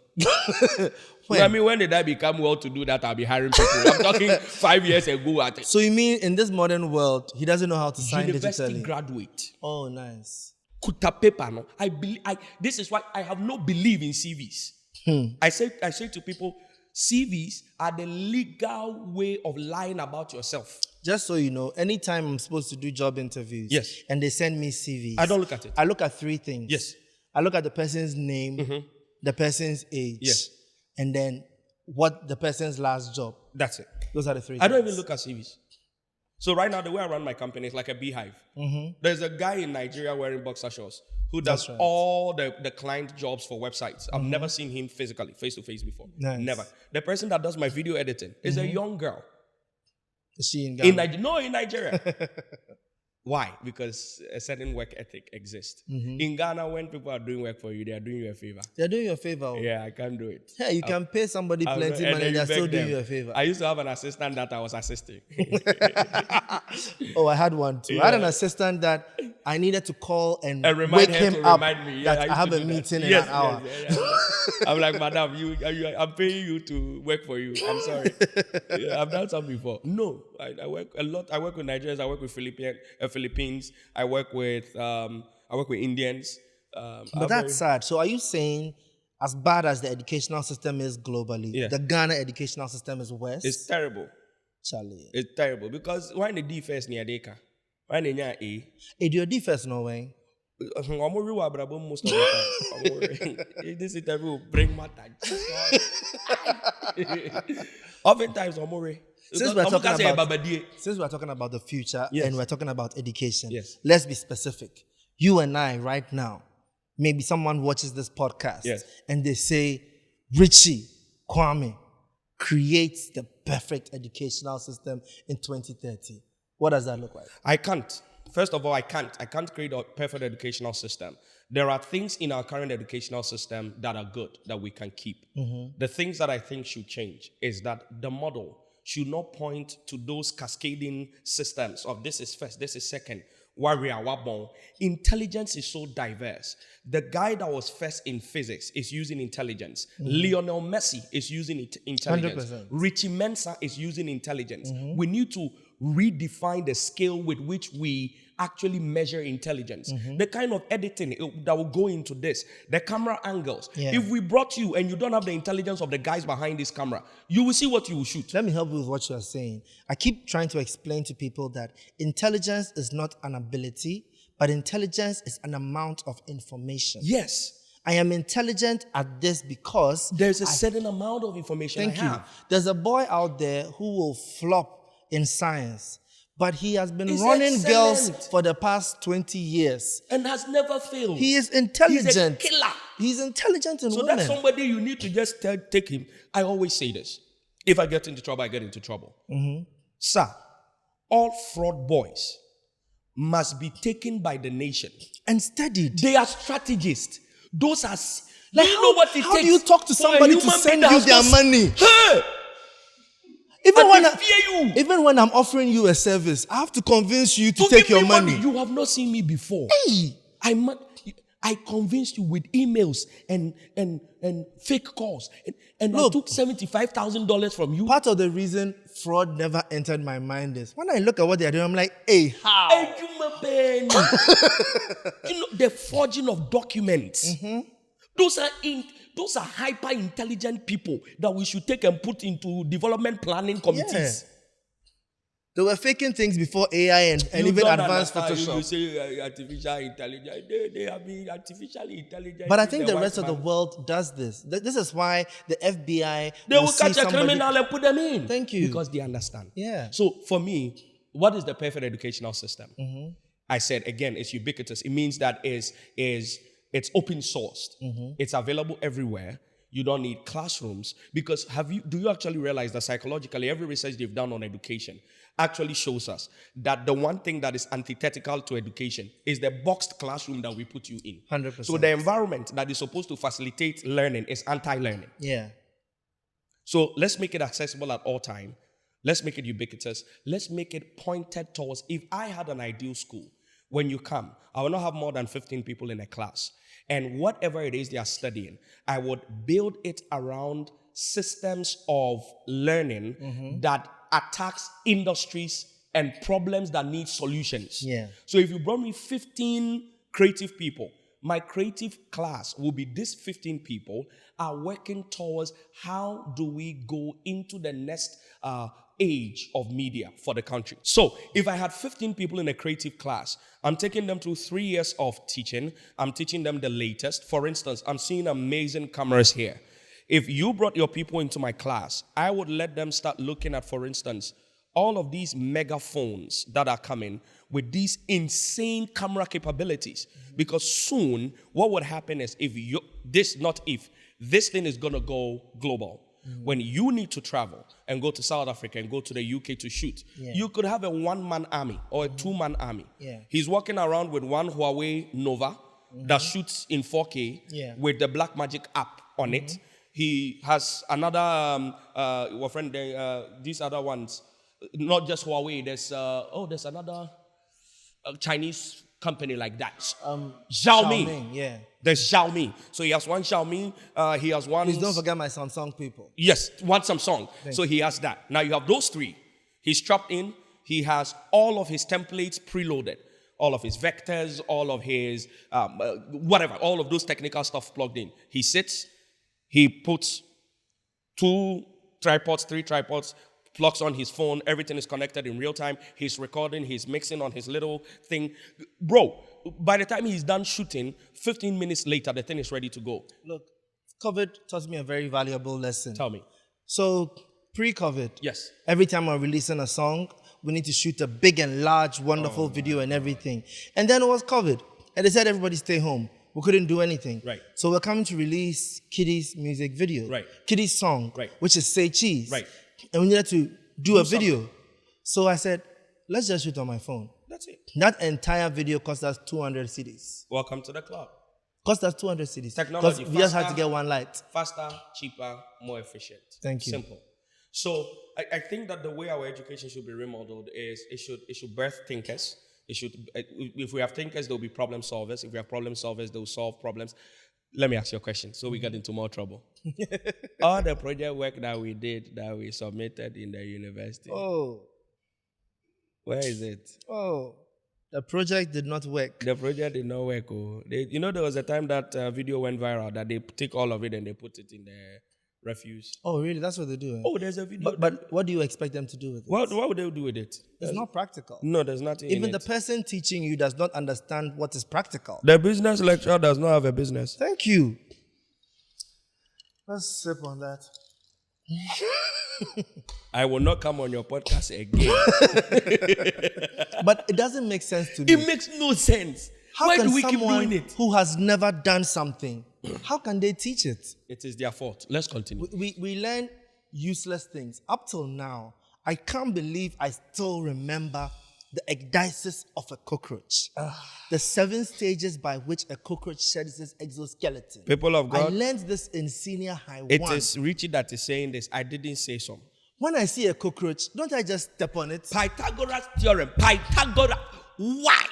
When did I become well to do that? I'll be hiring people. I'm talking 5 years ago. So you mean in this modern world, he doesn't know how to sign University digitally? graduate. Oh, nice. Kuta paper, no. This is why I have no belief in CVs. I say to people, CVs are the legal way of lying about yourself. Just so you know, anytime I'm supposed to do job interviews and they send me CVs, I don't look at it. I look at 3 things. Yes. I look at the person's name, the person's age, and then what the person's last job. That's it. Those are the 3 things. I don't even look at CVs. So right now, the way I run my company is like a beehive. There's a guy in Nigeria wearing boxer shorts who does all the client jobs for websites. I've never seen him physically, face-to-face before. Nice. Never. The person that does my video editing is a young girl. Is she in Ghana? No, in Nigeria. Why? Because a certain work ethic exists. In Ghana, when people are doing work for you, they are doing you a favor. They're doing you a favor. Yeah, I can't do it. Hey, you can pay somebody plenty money and they're still doing you a favor. I used to have an assistant that I was assisting. Oh, I had one too. I had an assistant that I needed to call and remind wake him him to up remind me. that I have a meeting in an hour. I'm like, madam, I'm paying you to work for you. I'm sorry. I've done something before. No, I work a lot. I work with Nigerians. I work with Philippines. I work with Indians. But that's sad. So are you saying, as bad as the educational system is globally, the Ghana educational system is worse? It's terrible. Charlie. It's terrible because why the D first near Deka? Why the A? Do your D first no way? Most of the time. This interview will bring matter. Oftentimes, Since we're talking about the future and we're talking about education, let's be specific. You and I right now, maybe someone watches this podcast and they say, Richie Kwame creates the perfect educational system in 2030. What does that look like? I can't. First of all, I can't create a perfect educational system. There are things in our current educational system that are good, that we can keep. The things that I think should change is that the model should not point to those cascading systems of this is first, this is second. Intelligence is so diverse. The guy that was first in physics is using intelligence. Lionel Messi is using intelligence. 100%. Richie Mensa is using intelligence. We need to redefine the scale with which we actually measure intelligence. The kind of editing that will go into this, the camera angles. If we brought you and you don't have the intelligence of the guys behind this camera, you will see what you will shoot. Let me help you with what you are saying. I keep trying to explain to people that intelligence is not an ability, but intelligence is an amount of information. Yes. I am intelligent at this because there's a certain amount of information I have. There's a boy out there who will flop in science, but he has been running girls for the past 20 years. And has never failed. He is intelligent. He's a killer. He's intelligent in women. So that's somebody you need to just take him. I always say this. If I get into trouble, I get into trouble. Sir, all fraud boys must be taken by the nation. And studied. They are strategists. Those are... Like, you know what it takes? How do you talk to somebody to send you their money? Hey! Even when I'm offering you a service, I have to convince you to take your money. You have not seen me before. Hey. I convinced you with emails and fake calls. And I took $75,000 from you. Part of the reason fraud never entered my mind is when I look at what they're doing, I'm like, hey, how? Hey, you know, the forging of documents. Those are hyper intelligent people that we should take and put into development planning committees. They were faking things before AI and even advanced Photoshop. You say artificial intelligence. They have been artificially intelligent. But I think the rest of the world does this. This is why the FBI they will catch a criminal and put them in. Thank you. Because they understand. Yeah. So for me, what is the perfect educational system? I said again, it's ubiquitous. It means that it's open sourced. It's available everywhere. You don't need classrooms because do you actually realize that psychologically every research they've done on education actually shows us that the one thing that is antithetical to education is the boxed classroom that we put you in. 100%. So the environment that is supposed to facilitate learning is anti-learning. Yeah. So let's make it accessible at all time. Let's make it ubiquitous. Let's make it pointed towards, if I had an ideal school, when you come, I will not have more than 15 people in a class. And whatever it is they are studying, I would build it around systems of learning that attacks industries and problems that need solutions. Yeah. So if you brought me 15 creative people, my creative class will be these 15 people are working towards how do we go into the next age of media for the country. So if I had 15 people in a creative class, I'm taking them through 3 years of teaching. I'm teaching them the latest. For instance, I'm seeing amazing cameras here. If you brought your people into my class, I would let them start looking at, for instance, all of these megaphones that are coming with these insane camera capabilities. Because soon, what would happen is this thing is going to go global. When you need to travel and go to South Africa and go to the UK to shoot, you could have a one-man army or a two-man army. He's walking around with one Huawei Nova that shoots in 4K with the Blackmagic app on it. He has another, these other ones, not just Huawei. There's another Chinese company like that. Xiaomi. There's Xiaomi. So he has one Xiaomi. He has one. Please don't forget my Samsung people. Yes, one Samsung. So he has that. Now you have those three. He's strapped in. He has all of his templates preloaded. All of his vectors, all of his whatever, all of those technical stuff plugged in. He sits. He puts 2 tripods, 3 tripods, plugs on his phone. Everything is connected in real time. He's recording. He's mixing on his little thing. Bro, by the time he's done shooting, 15 minutes later, the thing is ready to go. Look, COVID taught me a very valuable lesson. Tell me. So, pre-COVID, yes, every time I'm releasing a song, we need to shoot a big and large, wonderful video and everything. And then it was COVID. And they said everybody stay home. We couldn't do anything. Right. So we're coming to release Kiddy's music video. Right. Kiddy's song, right, which is Say Cheese. Right. And we needed to do a video. So I said, let's just shoot on my phone. That's it. That entire video cost us 200 cedis. Welcome to the club. Cost us 200 cedis. Technology. Because we just had to get one light. Faster, cheaper, more efficient. Thank you. Simple. So I think that the way our education should be remodeled is it should birth thinkers. If we have thinkers, there will be problem solvers. If we have problem solvers, they will solve problems. Let me ask you a question so we get into more trouble. All the project work that we did, that we submitted in the university. Oh. Where is it? Oh. The project did not work. The project did not work. There was a time that video went viral that they take all of it and they put it in the refuse. Oh, really? That's what they do? Oh, there's a video. But what do you expect them to do with it? What would they do with it? It's not practical. No, there's nothing in Even it. the person teaching you does not understand what is practical. The business lecturer does not have a business. Thank you. Let's sip on that. I will not come on your podcast again. But it doesn't make sense to me. It makes no sense. Why do we keep doing it? Who has never done something, how can they teach it? It is their fault. Let's continue. We learn useless things. Up till now, I can't believe I still remember the ecdysis of a cockroach. The 7 stages by which a cockroach sheds its exoskeleton. People of God, I learned this in senior high it 1. is Richie that is saying this. I didn't say so. When I see a cockroach, don't I just step on it? Pythagoras theorem. Pythagoras. Why?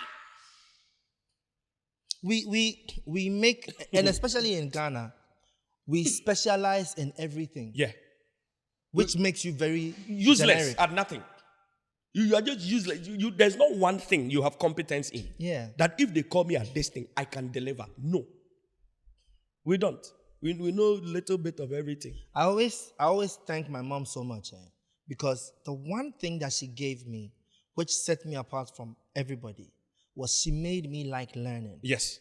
We make, and especially in Ghana, we specialize in everything. Yeah. Which makes you very useless generic. at nothing. You are just useless. There's not one thing you have competence in. Yeah. That if they call me at this thing, I can deliver. No. We don't. We know a little bit of everything. I always thank my mom so much, because the one thing that she gave me, which set me apart from everybody, was she made me like learning. Yes.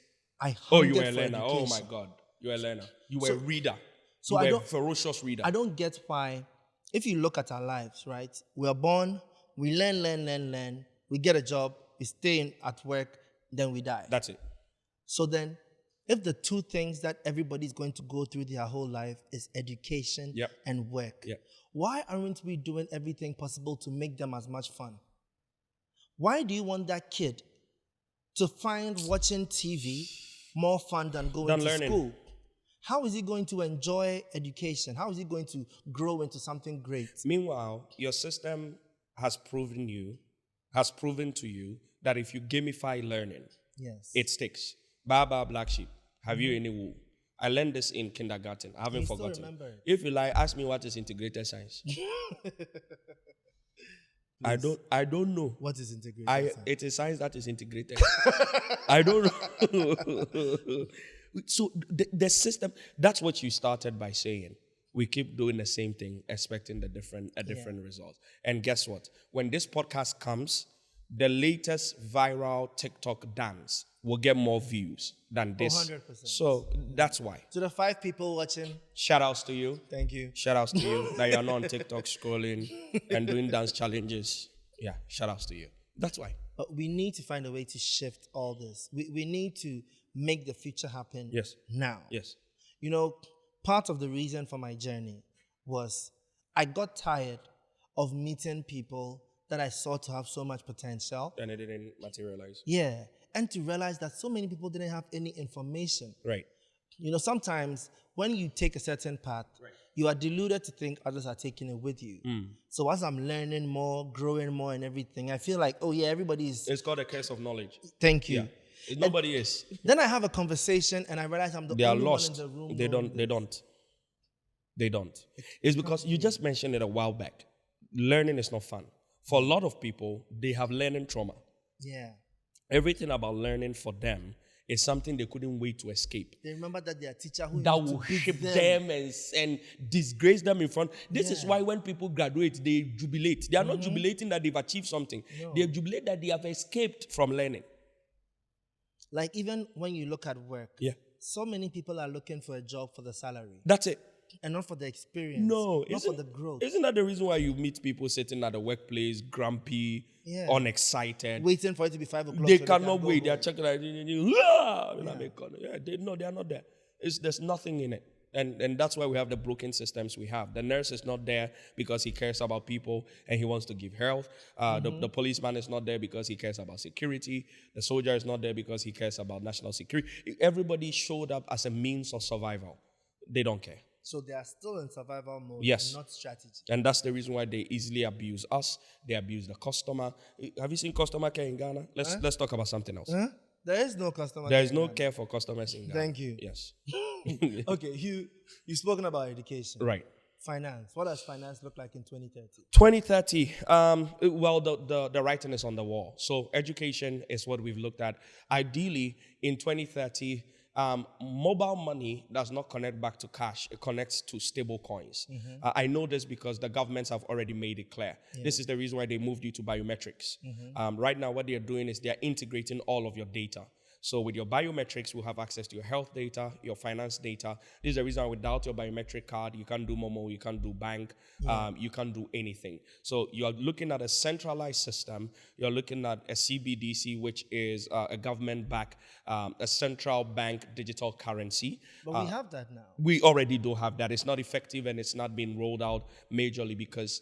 You were a learner. Oh my God. You were a learner. You were a reader. So you were a ferocious reader. I don't get why, if you look at our lives, right? We are born, we learn. We get a job, we stay at work, then we die. That's it. So then, if the 2 things that everybody's going to go through their whole life is education and work, why aren't we doing everything possible to make them as much fun? Why do you want that kid to find watching TV more fun than going to school? How is he going to enjoy education? How is he going to grow into something great? Meanwhile, your system has proven to you that if you gamify learning, it sticks. Baba Black Sheep, have you any wool? I learned this in kindergarten. I haven't forgotten. Still remember it. If you like, ask me what is integrated science. I don't know. What is integrated science? It is science that is integrated. I don't know. So the system, that's what you started by saying. We keep doing the same thing, expecting a different result. And guess what? When this podcast comes, the latest viral TikTok dance will get more views than this. 100%. So that's why. To the 5 people watching, Shout outs to you. thank you. Shout outs to you that you're not on TikTok scrolling and doing dance challenges. Yeah, shout outs to you. That's why. But we need to find a way to shift all this. We need to make the future happen Yes. now. Yes. You know, part of the reason for my journey was I got tired of meeting people that I saw to have so much potential. And it didn't materialize. Yeah. And to realize that so many people didn't have any information. Right. You know, sometimes when you take a certain path, you are deluded to think others are taking it with you. So as I'm learning more, growing more and everything, I feel like, oh yeah, everybody is... It's called a curse of knowledge. Thank you. Yeah. Nobody is. Then I have a conversation and I realize I'm the They are only lost. one in the room. They don't. It's because you just mentioned it a while back. Learning is not fun. For a lot of people, they have learning trauma. Yeah. Everything about learning for them is something they couldn't wait to escape. They remember that their teacher who That used to will beat ship them and disgrace them in front. This is why when people graduate, they jubilate. They are not jubilating that they've achieved something. No. They jubilate that they have escaped from learning. Like even when you look at work, Yeah. so many people are looking for a job for the salary That's it. and not for the experience. No. not for the growth. Isn't that the reason why you meet people sitting at the workplace, grumpy, unexcited? Waiting for it to be 5 o'clock. They so cannot can wait. go They are home. checking like, they are not there. There's nothing in it. And that's why we have the broken systems we have. The nurse is not there because he cares about people and he wants to give health. The policeman is not there because he cares about security. The soldier is not there because he cares about national security. Everybody showed up as a means of survival. They don't care. So they are still in survival mode, Yes. not strategy. And that's the reason why they easily abuse us. They abuse the customer. Have you seen customer care in Ghana? Let's talk about something else. Huh? There is no customer. There is care no in Ghana. care for customers in Ghana. Thank you. Yes. Okay, you've spoken about education. Right. Finance. What does finance look like in 2030? 2030, well, the writing is on the wall. So education is what we've looked at. Ideally, in 2030, mobile money does not connect back to cash. It connects to stable coins. I know this because the governments have already made it clear. This is the reason why they moved you to biometrics. Right now, what they're doing is they're integrating all of your data. So with your biometrics, we'll have access to your health data, your finance data. This is the reason why without your biometric card, you can't do Momo, you can't do bank, you can't do anything. So you're looking at a centralized system. You're looking at a CBDC, which is a government-backed, a central bank digital currency. But we have that now. We already do have that. It's not effective and it's not being rolled out majorly because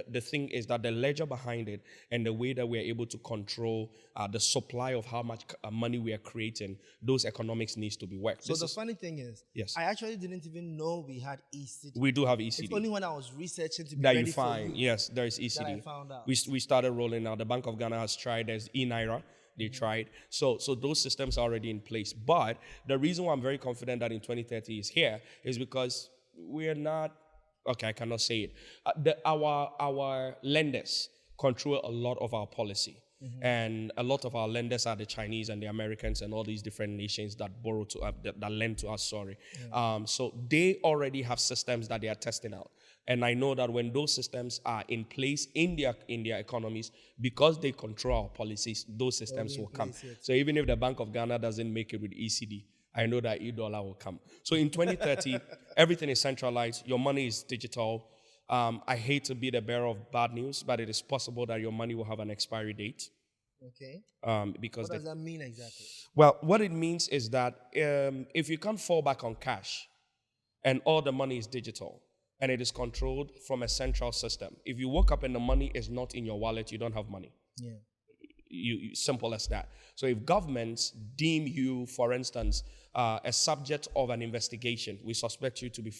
the thing is that the ledger behind it and the way that we're able to control the supply of how much money we are creating, those economics needs to be worked. So the funny thing is, Yes. I actually didn't even know we had E-cedi. We do have It's E-cedi. only when I was researching to be That ready you find. for you Yes, there is that E-cedi. I found out. We started rolling out. The Bank of Ghana has tried. There's E-Naira. They tried. So those systems are already in place. But the reason why I'm very confident that in 2030 is here is because we're not, okay, I cannot say it. Our lenders control a lot of our policy. And a lot of our lenders are the Chinese and the Americans and all these different nations that borrow to that lend to us. So they already have systems that they are testing out. And I know that when those systems are in place in their economies, because they control our policies, those systems will come. So even if the Bank of Ghana doesn't make it with E-cedi, I know that E-dollar will come. So in 2030, everything is centralized. Your money is digital. I hate to be the bearer of bad news, but it is possible that your money will have an expiry date. Okay. Because What does that mean exactly? well, what it means is that if you can't fall back on cash and all the money is digital and it is controlled from a central system, if you woke up and the money is not in your wallet, you don't have money. Yeah. Simple as that. So if governments deem you, for instance, a subject of an investigation, we suspect you to be,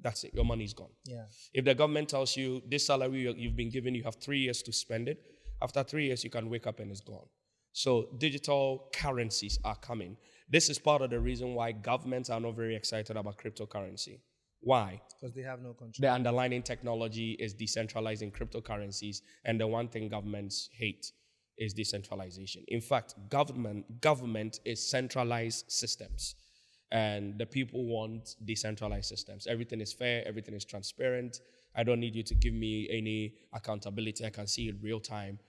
that's it, your money is gone. Yeah. If the government tells you this salary you've been given, you have 3 years to spend it, after 3 years, you can wake up and it's gone. So digital currencies are coming. This is part of the reason why governments are not very excited about cryptocurrency. Why? Because they have no control. The underlying technology is decentralizing cryptocurrencies, and the one thing governments hate is decentralization. In fact, government is centralized systems, and the people want decentralized systems. Everything is fair, everything is transparent. I don't need you to give me any accountability. I can see it real time.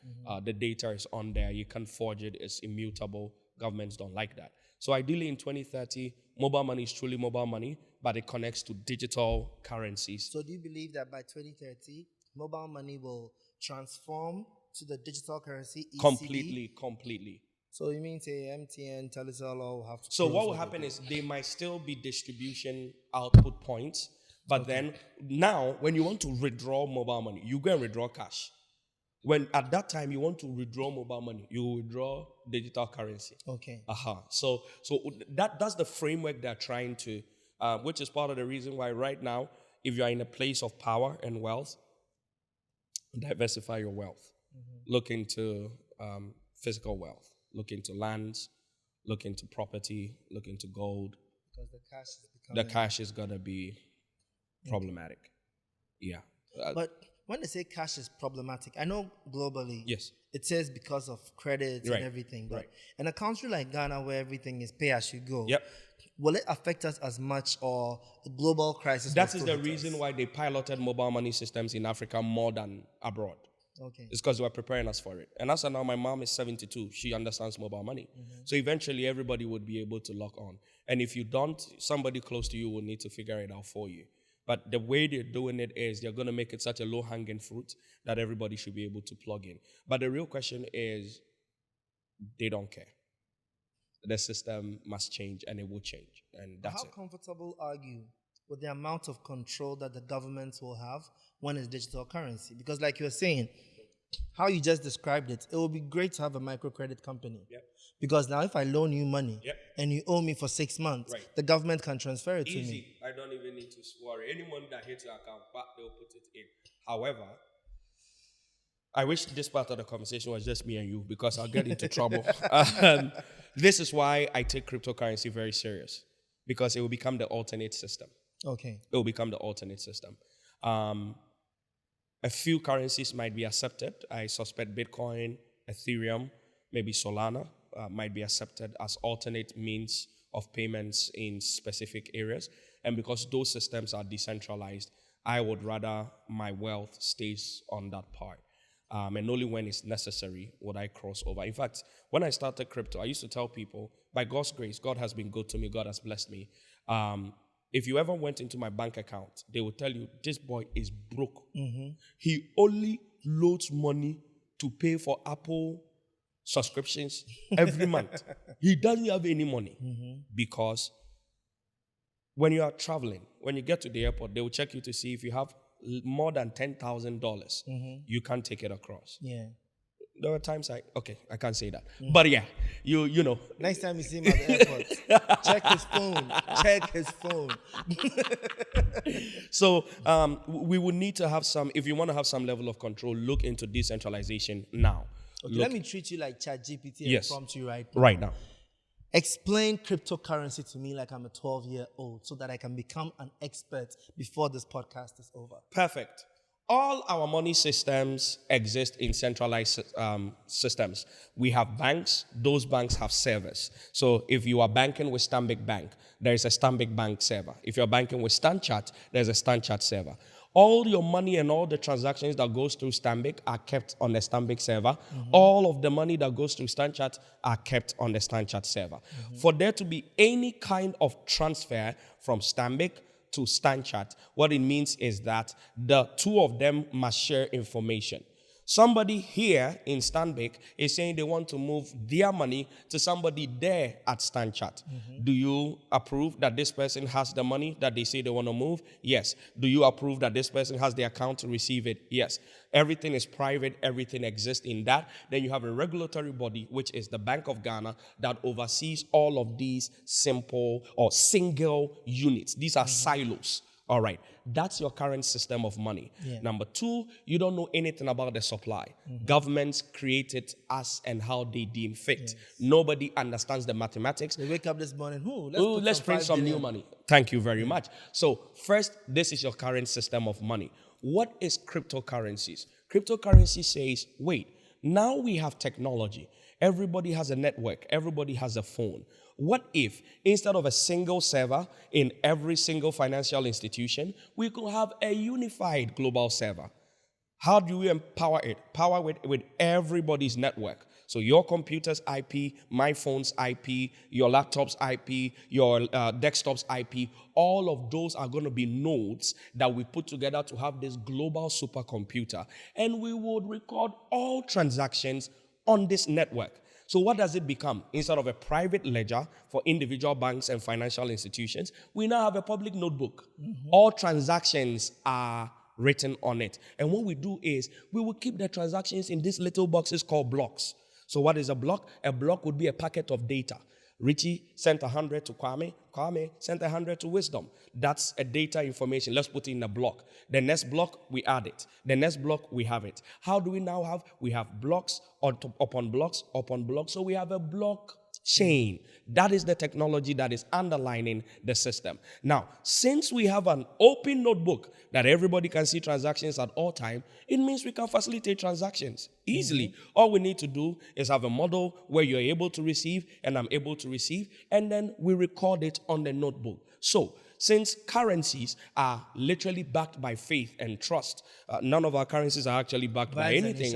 The data is on there. You can forge it. It's immutable. Governments don't like that. So ideally in 2030, mobile money is truly mobile money, but it connects to digital currencies. So do you believe that by 2030, mobile money will transform to the digital currency, E-cedi? Completely. So you mean say MTN, Telecel all have to So close what will over happen there? is they might still be distribution output points, but then now when you want to withdraw mobile money, you go and withdraw cash. When at that time you want to withdraw mobile money, you withdraw digital currency. Okay. So that's the framework they're trying to, which is part of the reason why right now, if you are in a place of power and wealth, diversify your wealth. Look into physical wealth. Look into lands. Look into property. Look into gold. Because the cash is gonna be problematic. Yeah. But when they say cash is problematic, I know globally, Yes. it says because of credits and everything. But in a country like Ghana where everything is pay as you go, will it affect us as much, or a global crisis? That is the reason why they piloted mobile money systems in Africa more than abroad. Okay. It's because they were preparing us for it. And as of now, my mom is 72. She understands mobile money. So eventually everybody would be able to lock on. And if you don't, somebody close to you will need to figure it out for you. But the way they're doing it is they're going to make it such a low-hanging fruit that everybody should be able to plug in. But the real question is, they don't care. The system must change, and it will change. And that's it. How comfortable are you with the amount of control that the governments will have when it's digital currency? Because like you were saying, how you just described it, it would be great to have a microcredit company. Because now if I loan you money and you owe me for 6 months, the government can transfer it to me. I don't even need to worry. Any money that hits your account, they'll put it in. However, I wish this part of the conversation was just me and you, because I'll get into trouble. This is why I take cryptocurrency very serious, because it will become the alternate system. Okay. It will become the alternate system. A few currencies might be accepted. I suspect Bitcoin, Ethereum, maybe Solana might be accepted as alternate means of payments in specific areas. And because those systems are decentralized, I would rather my wealth stays on that part. And only when it's necessary would I cross over. In fact, when I started crypto, I used to tell people, by God's grace, God has been good to me, God has blessed me. If you ever went into my bank account, they will tell you, this boy is broke. He only loads money to pay for Apple subscriptions every month. He doesn't have any money because when you are traveling, when you get to the airport, they will check you to see if you have more than $10,000, you can't take it across. Yeah. There were times I can't say that. But yeah, you know. Next time you see him at the airport, check his phone. Check his phone. So we would need to have some, if you want to have some level of control, look into decentralization now. Okay, let me treat you like ChatGPT and prompt you right now. Right now. Explain cryptocurrency to me like I'm a 12-year-old so that I can become an expert before this podcast is over. Perfect. All our money systems exist in centralized systems. We have banks. Those banks have servers. So if you are banking with Stanbic Bank, there is a Stanbic Bank server. If you're banking with StanChart, there's a StanChart server. All your money and all the transactions that goes through Stanbic are kept on the Stanbic server. All of the money that goes through StanChart are kept on the StanChart server. For there to be any kind of transfer from Stanbic to StanChart, what it means is that the two of them must share information. Somebody here in Stanbic is saying they want to move their money to somebody there at StanChart. Do you approve that this person has the money that they say they want to move? Yes. Do you approve that this person has the account to receive it? Yes. Everything is private. Everything exists in that. Then you have a regulatory body, which is the Bank of Ghana, that oversees all of these simple or single units. These are silos. All right, that's your current system of money. Number two, you don't know anything about the supply. Governments create it as and how they deem fit. Nobody understands the mathematics. They wake up this morning, let's print some new money. Thank you very much. So first, this is your current system of money. What is cryptocurrencies? Cryptocurrency says, wait, now we have technology. Everybody has a network. Everybody has a phone. What if, instead of a single server in every single financial institution, we could have a unified global server? How do we empower it? Power it with everybody's network. So your computer's IP, my phone's IP, your laptop's IP, your desktop's IP, all of those are going to be nodes that we put together to have this global supercomputer. And we would record all transactions on this network. So what does it become? Instead of a private ledger for individual banks and financial institutions, we now have a public notebook. All transactions are written on it. And what we do is we will keep the transactions in these little boxes called blocks. So what is a block? A block would be a packet of data. Richie sent 100 to Kwame. Kwame sent 100 to Wisdom. That's a data information. Let's put it in a block. The next block, we add it. The next block, we have it. How do we now have? We have blocks upon blocks upon blocks. So we have a blockchain. That is the technology that is underlining the system. Now, since we have an open notebook that everybody can see transactions at all time, it means we can facilitate transactions easily. All we need to do is have a model where you're able to receive and I'm able to receive, and then we record it on the notebook. So, since currencies are literally backed by faith and trust, none of our currencies are actually backed by anything.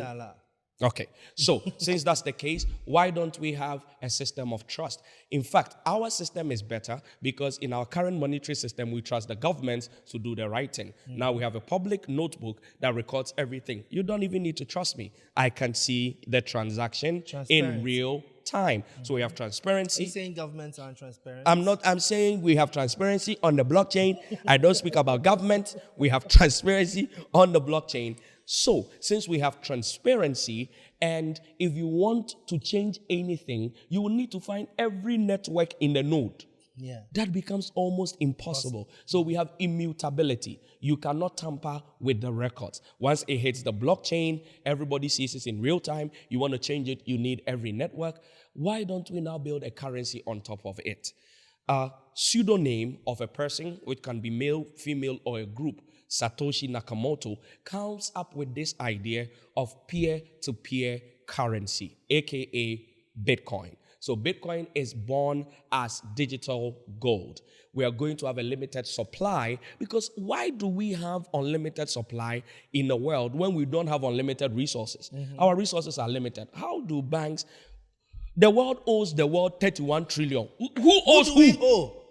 Okay, so since that's the case, why don't we have a system of trust? In fact, our system is better because in our current monetary system, we trust the government to do the right thing. Now we have a public notebook that records everything. You don't even need to trust me. I can see the transaction in real time. So we have transparency. Are you saying governments aren't transparent? I'm saying we have transparency on the blockchain. I don't speak about government. We have transparency on the blockchain. So, since we have transparency, and if you want to change anything, you will need to find every network in the node. Yeah. That becomes almost impossible. So we have immutability. You cannot tamper with the records. Once it hits the blockchain, everybody sees it in real time. You want to change it, you need every network. Why don't we now build a currency on top of it? A pseudonym of a person, which can be male, female, or a group, Satoshi Nakamoto, comes up with this idea of peer-to-peer currency, aka Bitcoin. So Bitcoin is born as digital gold. We are going to have a limited supply because why do we have unlimited supply in the world when we don't have unlimited resources? Our resources are limited. How do banks... The world owes the world 31 trillion. Who owes who? We owe?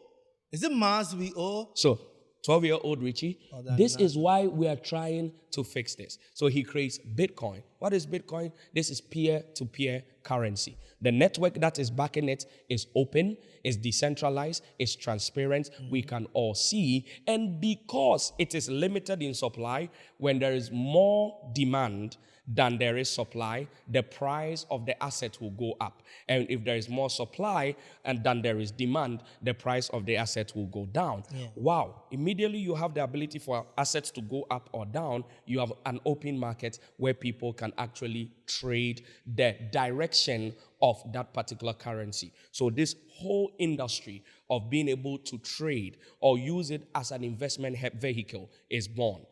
Is it Mars we owe? So 12-year-old Richie, this is why we are trying to fix this. So he creates Bitcoin. What is Bitcoin? This is peer-to-peer currency. The network that is backing it is open, is decentralized, is transparent. We can all see. And because it is limited in supply, when there is more demand than there is supply, the price of the asset will go up. And if there is more supply and than there is demand, the price of the asset will go down. Yeah. Wow. Immediately you have the ability for assets to go up or down. You have an open market where people can actually trade the direction of that particular currency. So this whole industry of being able to trade or use it as an investment vehicle is born.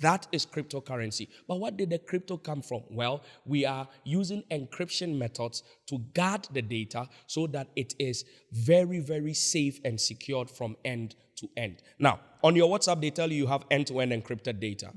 That is cryptocurrency. But what did the crypto come from? Well, we are using encryption methods to guard the data so that it is very, very safe and secured from end to end. Now, on your WhatsApp, they tell you have end-to-end encrypted data.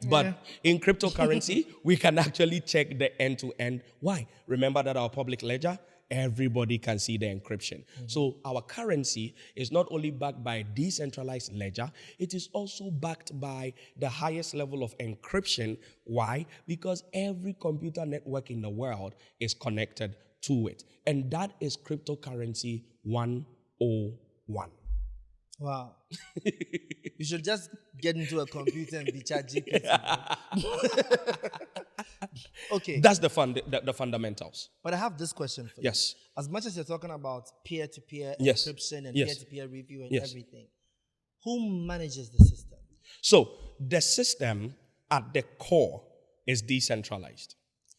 But in cryptocurrency, we can actually check the end-to-end. Why? Remember that our public ledger, everybody can see the encryption. So our currency is not only backed by a decentralized ledger, it is also backed by the highest level of encryption. Why? Because every computer network in the world is connected to it. And that is cryptocurrency 101. Wow. You should just get into a computer and be ChatGPT. Okay. That's the fundamentals. But I have this question for you. Yes. As much as you're talking about peer-to-peer Yes. encryption and Yes. peer-to-peer review and Yes. everything, who manages the system? So the system at the core is decentralized.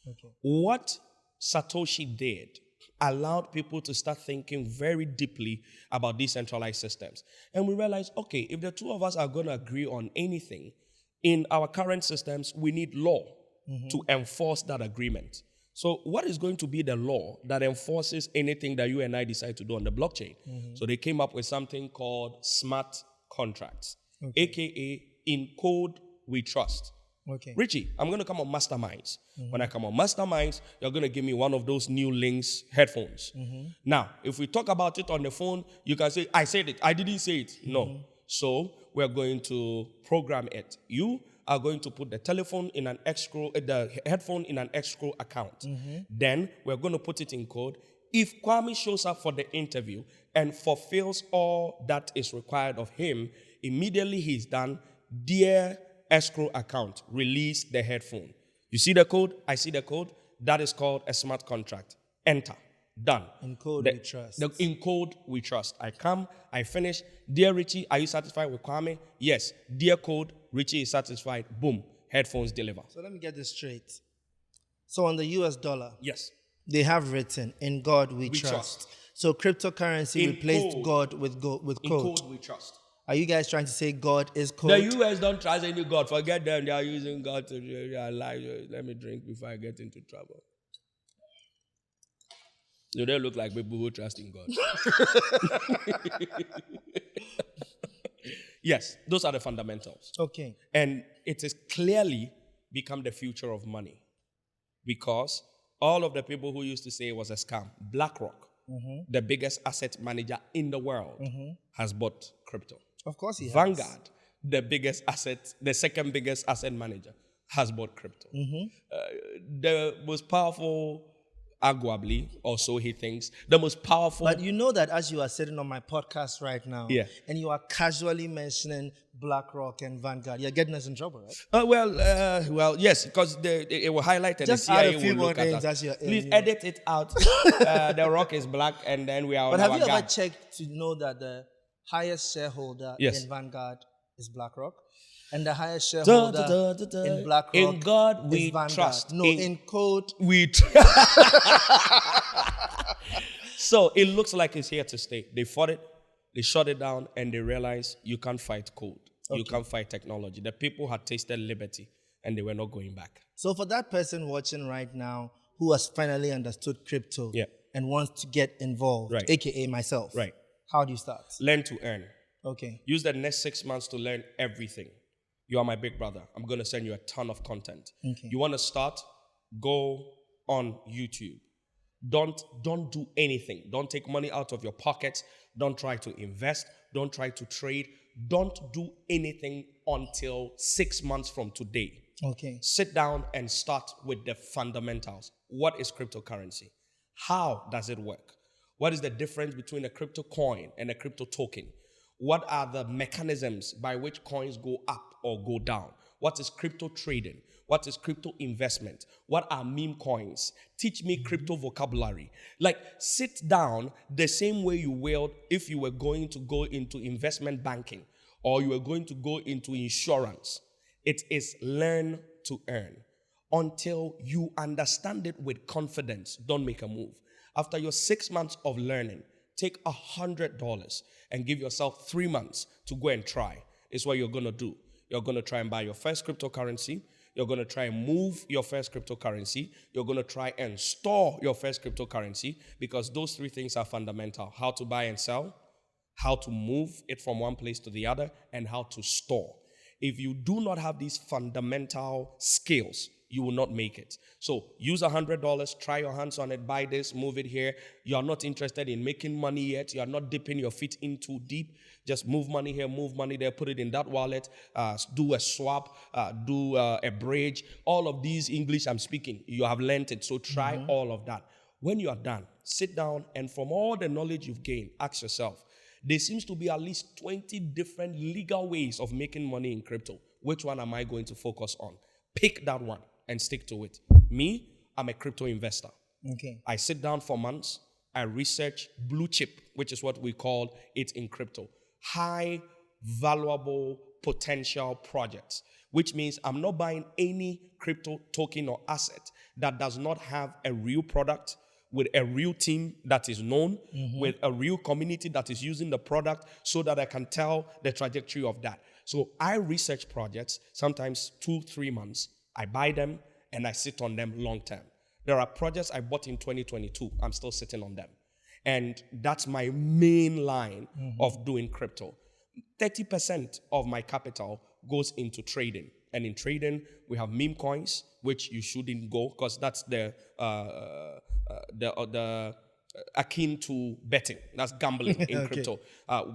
Okay. What Satoshi did allowed people to start thinking very deeply about decentralized systems. And we realized, okay, if the two of us are going to agree on anything, in our current systems, we need law to enforce that agreement. So what is going to be the law that enforces anything that you and I decide to do on the blockchain? So they came up with something called smart contracts, aka in code we trust. Okay. Richie, I'm going to come on Masterminds. When I come on Masterminds, you're going to give me one of those new links headphones. Now, if we talk about it on the phone, you can say, I said it. I didn't say it. No. So we're going to program it. You are going to put the telephone in an escrow, the headphone in an escrow account. Then we're going to put it in code. If Kwame shows up for the interview and fulfills all that is required of him, immediately he's done, dear escrow account, release the headphone. You see the code? I see the code. That is called a smart contract. Enter. Done. In code we trust. In code we trust. I come, I finish. Dear Richie, are you satisfied with Kwame? Yes. Dear code, Richie is satisfied. Boom. Headphones deliver. So let me get this straight. So on the US dollar, yes, they have written, in God we trust. So cryptocurrency replaced God with code. In code we trust. Are you guys trying to say God is code? The US don't trust any God. Forget them. They are using God to lie. Let me drink before I get into trouble. Do they look like people who trust in God? Yes, those are the fundamentals. Okay. And it has clearly become the future of money because all of the people who used to say it was a scam, BlackRock, the biggest asset manager in the world, has bought crypto. Of course he has. Vanguard, the second biggest asset manager, has bought crypto. The most powerful, arguably, or so he thinks, the most powerful. But you know that as you are sitting on my podcast right now, and you are casually mentioning BlackRock and Vanguard, you're getting us in trouble, right? Well, yes, because it will highlight and Just the CIA add a few will more look at names us. as you're in. Please edit it out. The rock is black, and then we are But on have our you ever guard. checked to know that the highest shareholder Yes. in Vanguard is BlackRock? And the highest shareholder in BlackRock in God we is Vanguard. trust. No, in code. So it looks like it's here to stay. They fought it, they shut it down, and they realized you can't fight code. You can't fight technology. The people had tasted liberty, and they were not going back. So for that person watching right now who has finally understood crypto and wants to get involved, aka myself, how do you start? Learn to earn. Okay. Use the next 6 months to learn everything. You are my big brother. I'm going to send you a ton of content. Okay. You want to start? Go on YouTube. Don't do anything. Don't take money out of your pockets. Don't try to invest. Don't try to trade. Don't do anything until 6 months from today. Okay. Sit down and start with the fundamentals. What is cryptocurrency? How does it work? What is the difference between a crypto coin and a crypto token? What are the mechanisms by which coins go up or go down? What is crypto trading? What is crypto investment? What are meme coins? Teach me crypto vocabulary. Like, sit down the same way you will if you were going to go into investment banking or you were going to go into insurance. It is learn to earn. Until you understand it with confidence, don't make a move. After your 6 months of learning, take $100 and give yourself 3 months to go and try. It's what you're going to do. You're going to try and buy your first cryptocurrency. You're going to try and move your first cryptocurrency. You're going to try and store your first cryptocurrency because those three things are fundamental. How to buy and sell, how to move it from one place to the other, and how to store. If you do not have these fundamental skills, you will not make it. So use $100, try your hands on it, buy this, move it here. You are not interested in making money yet. You are not dipping your feet in too deep. Just move money here, move money there, put it in that wallet, do a swap, do a bridge. All of these English I'm speaking, you have learned it. So try all of that. When you are done, sit down and from all the knowledge you've gained, ask yourself, there seems to be at least 20 different legal ways of making money in crypto. Which one am I going to focus on? Pick that one and stick to it. Me, I'm a crypto investor. Okay. I sit down for months. I research blue chip, which is what we call it in crypto. High, valuable, potential projects, which means I'm not buying any crypto token or asset that does not have a real product with a real team that is known, with a real community that is using the product so that I can tell the trajectory of that. So I research projects, sometimes 2-3 months. I buy them and I sit on them long term. There are projects I bought in 2022. I'm still sitting on them. And that's my main line of doing crypto. 30% of my capital goes into trading. And in trading, we have meme coins, which you shouldn't go because that's the akin to betting. That's gambling in Okay. crypto.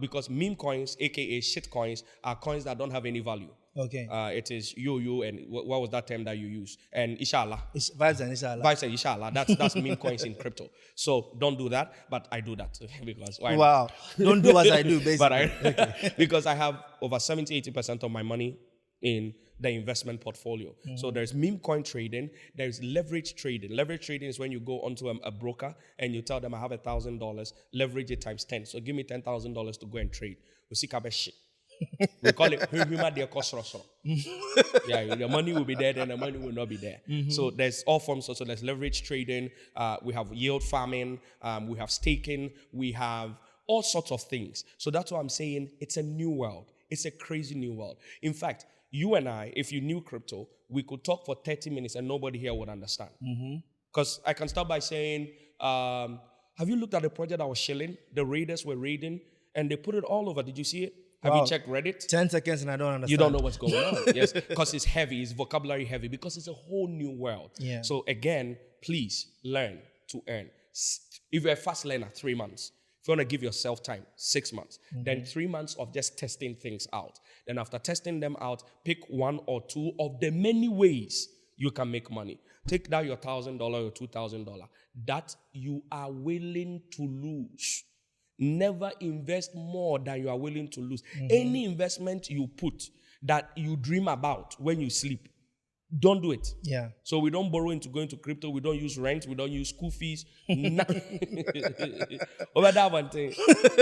Because meme coins, aka shit coins, are coins that don't have any value. Okay. It is you and what was that term that you use? And inshallah. Vibes and inshallah. Vibes and inshallah. That's meme coins in crypto. So don't do that, but I do that because why not? Wow. Don't do as I do, basically. But because I have over 70-80% of my money in the investment portfolio. So there's meme coin trading, there's leverage trading. Leverage trading is when you go onto a broker and you tell them I have $1,000, leverage it times 10. So give me $10,000 to go and trade. We see shit. We call it human de cost. Yeah, the money will be there, then the money will not be there. So there's all forms. So there's leverage trading. We have yield farming. We have staking. We have all sorts of things. So that's what I'm saying. It's a new world. It's a crazy new world. In fact, you and I, if you knew crypto, we could talk for 30 minutes and nobody here would understand. Because I can start by saying, have you looked at the project that was shilling? The raiders were raiding and they put it all over. Did you see it? Have you checked Reddit? 10 seconds and I don't understand. You don't know what's going on. Yes, because it's heavy, it's vocabulary heavy, because it's a whole new world. Yeah. So again, please learn to earn. If you're a fast learner, 3 months. If you want to give yourself time, 6 months. Then 3 months of just testing things out. Then after testing them out, pick one or two of the many ways you can make money. Take down your $1,000 or $2,000 that you are willing to lose. Never invest more than you are willing to lose. Any investment you put that you dream about when you sleep, don't do it. Yeah. So we don't borrow into going to crypto. We don't use rent. We don't use school fees. Over that one thing.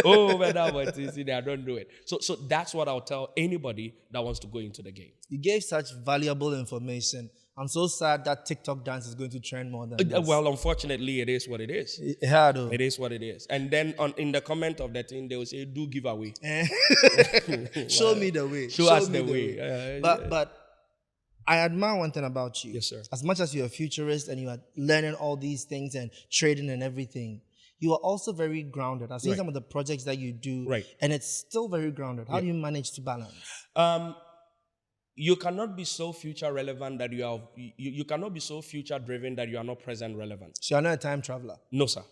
Over that one thing. See, I don't do it. So that's what I'll tell anybody that wants to go into the game. You gave such valuable information. I'm so sad that TikTok dance is going to trend more than this. Well, unfortunately, it is what it is. Yeah, though. It is what it is. And then in the comment of the thing, they will say, do give away. Show me the way. Show us the way. But I admire one thing about you. Yes, sir. As much as you're a futurist and you are learning all these things and trading and everything, you are also very grounded. I've seen some of the projects that you do, and it's still very grounded. How do you manage to balance? You cannot be so future relevant that you cannot be so future driven that you are not present relevant. So you're not a time traveler? No, sir.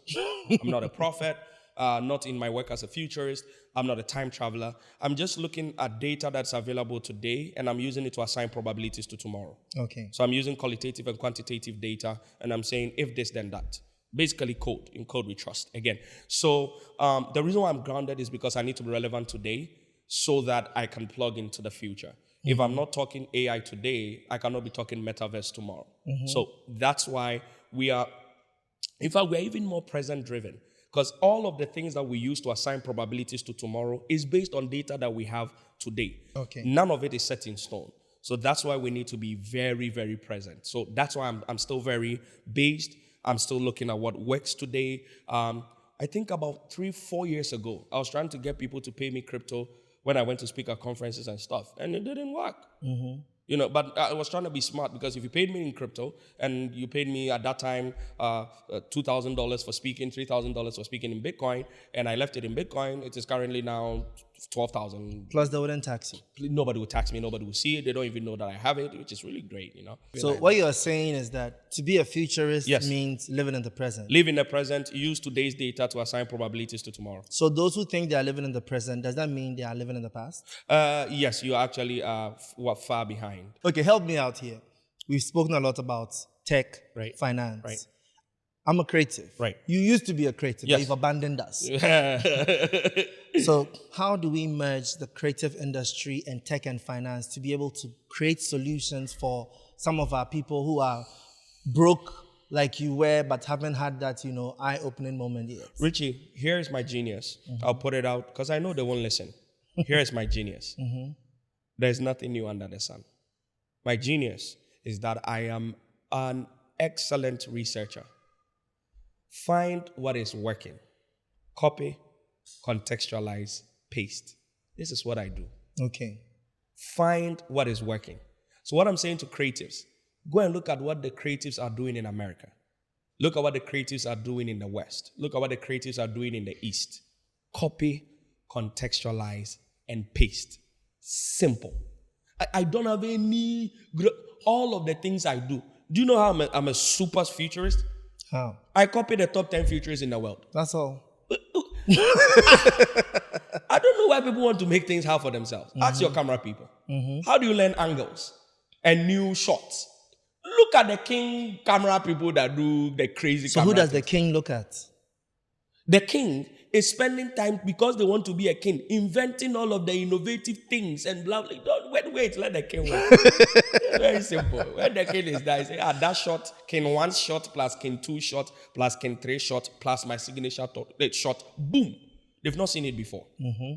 I'm not a prophet. Not in my work as a futurist. I'm not a time traveler. I'm just looking at data that's available today, and I'm using it to assign probabilities to tomorrow. Okay. So I'm using qualitative and quantitative data, and I'm saying if this, then that. Basically code. In code we trust. Again. So the reason why I'm grounded is because I need to be relevant today so that I can plug into the future. If I'm not talking AI today, I cannot be talking metaverse tomorrow. So that's why we are, in fact, we're even more present driven. Because all of the things that we use to assign probabilities to tomorrow is based on data that we have today. Okay. None of it is set in stone. So that's why we need to be very, very present. So that's why I'm still very based. I'm still looking at what works today. I think about 3-4 years ago, I was trying to get people to pay me crypto when I went to speak at conferences and stuff, and it didn't work. You know, but I was trying to be smart because if you paid me in crypto and you paid me at that time $2,000 for speaking, $3,000 for speaking in Bitcoin, and I left it in Bitcoin, it is currently now $12,000. Plus, they wouldn't tax you. Nobody will tax me. Nobody will see it. They don't even know that I have it, which is really great, you know. So what you're saying is that to be a futurist means living in the present. Live in the present. Use today's data to assign probabilities to tomorrow. So those who think they are living in the present, does that mean they are living in the past? Yes, you actually are far behind. Okay, help me out here. We've spoken a lot about tech, finance. I'm a creative. You used to be a creative, but you've abandoned us. So how do we merge the creative industry and tech and finance to be able to create solutions for some of our people who are broke like you were, but haven't had that, you know, eye-opening moment yet? Richie, here is my genius. I'll put it out because I know they won't listen. Here is my genius. There's nothing new under the sun. My genius is that I am an excellent researcher. Find what is working. Copy, contextualize, paste. This is what I do. Okay. Find what is working. So what I'm saying to creatives, go and look at what the creatives are doing in America. Look at what the creatives are doing in the West. Look at what the creatives are doing in the East. Copy, contextualize, and paste. Simple. I don't have any. All of the things I do. Do you know how I'm a super futurist? How? I copy the top 10 futurists in the world. That's all. I don't know why people want to make things hard for themselves. Ask your camera people. How do you learn angles and new shots? Look at the king camera people that do the crazy So camera who does things. the king look at? The king is spending time, because they want to be a king, inventing all of the innovative things and blah, blah. Don't wait, let the king work. Very simple. When the king is there, you say, that shot, king 1 shot plus king 2 shot plus king 3 shot plus my signature shot. Boom. They've not seen it before.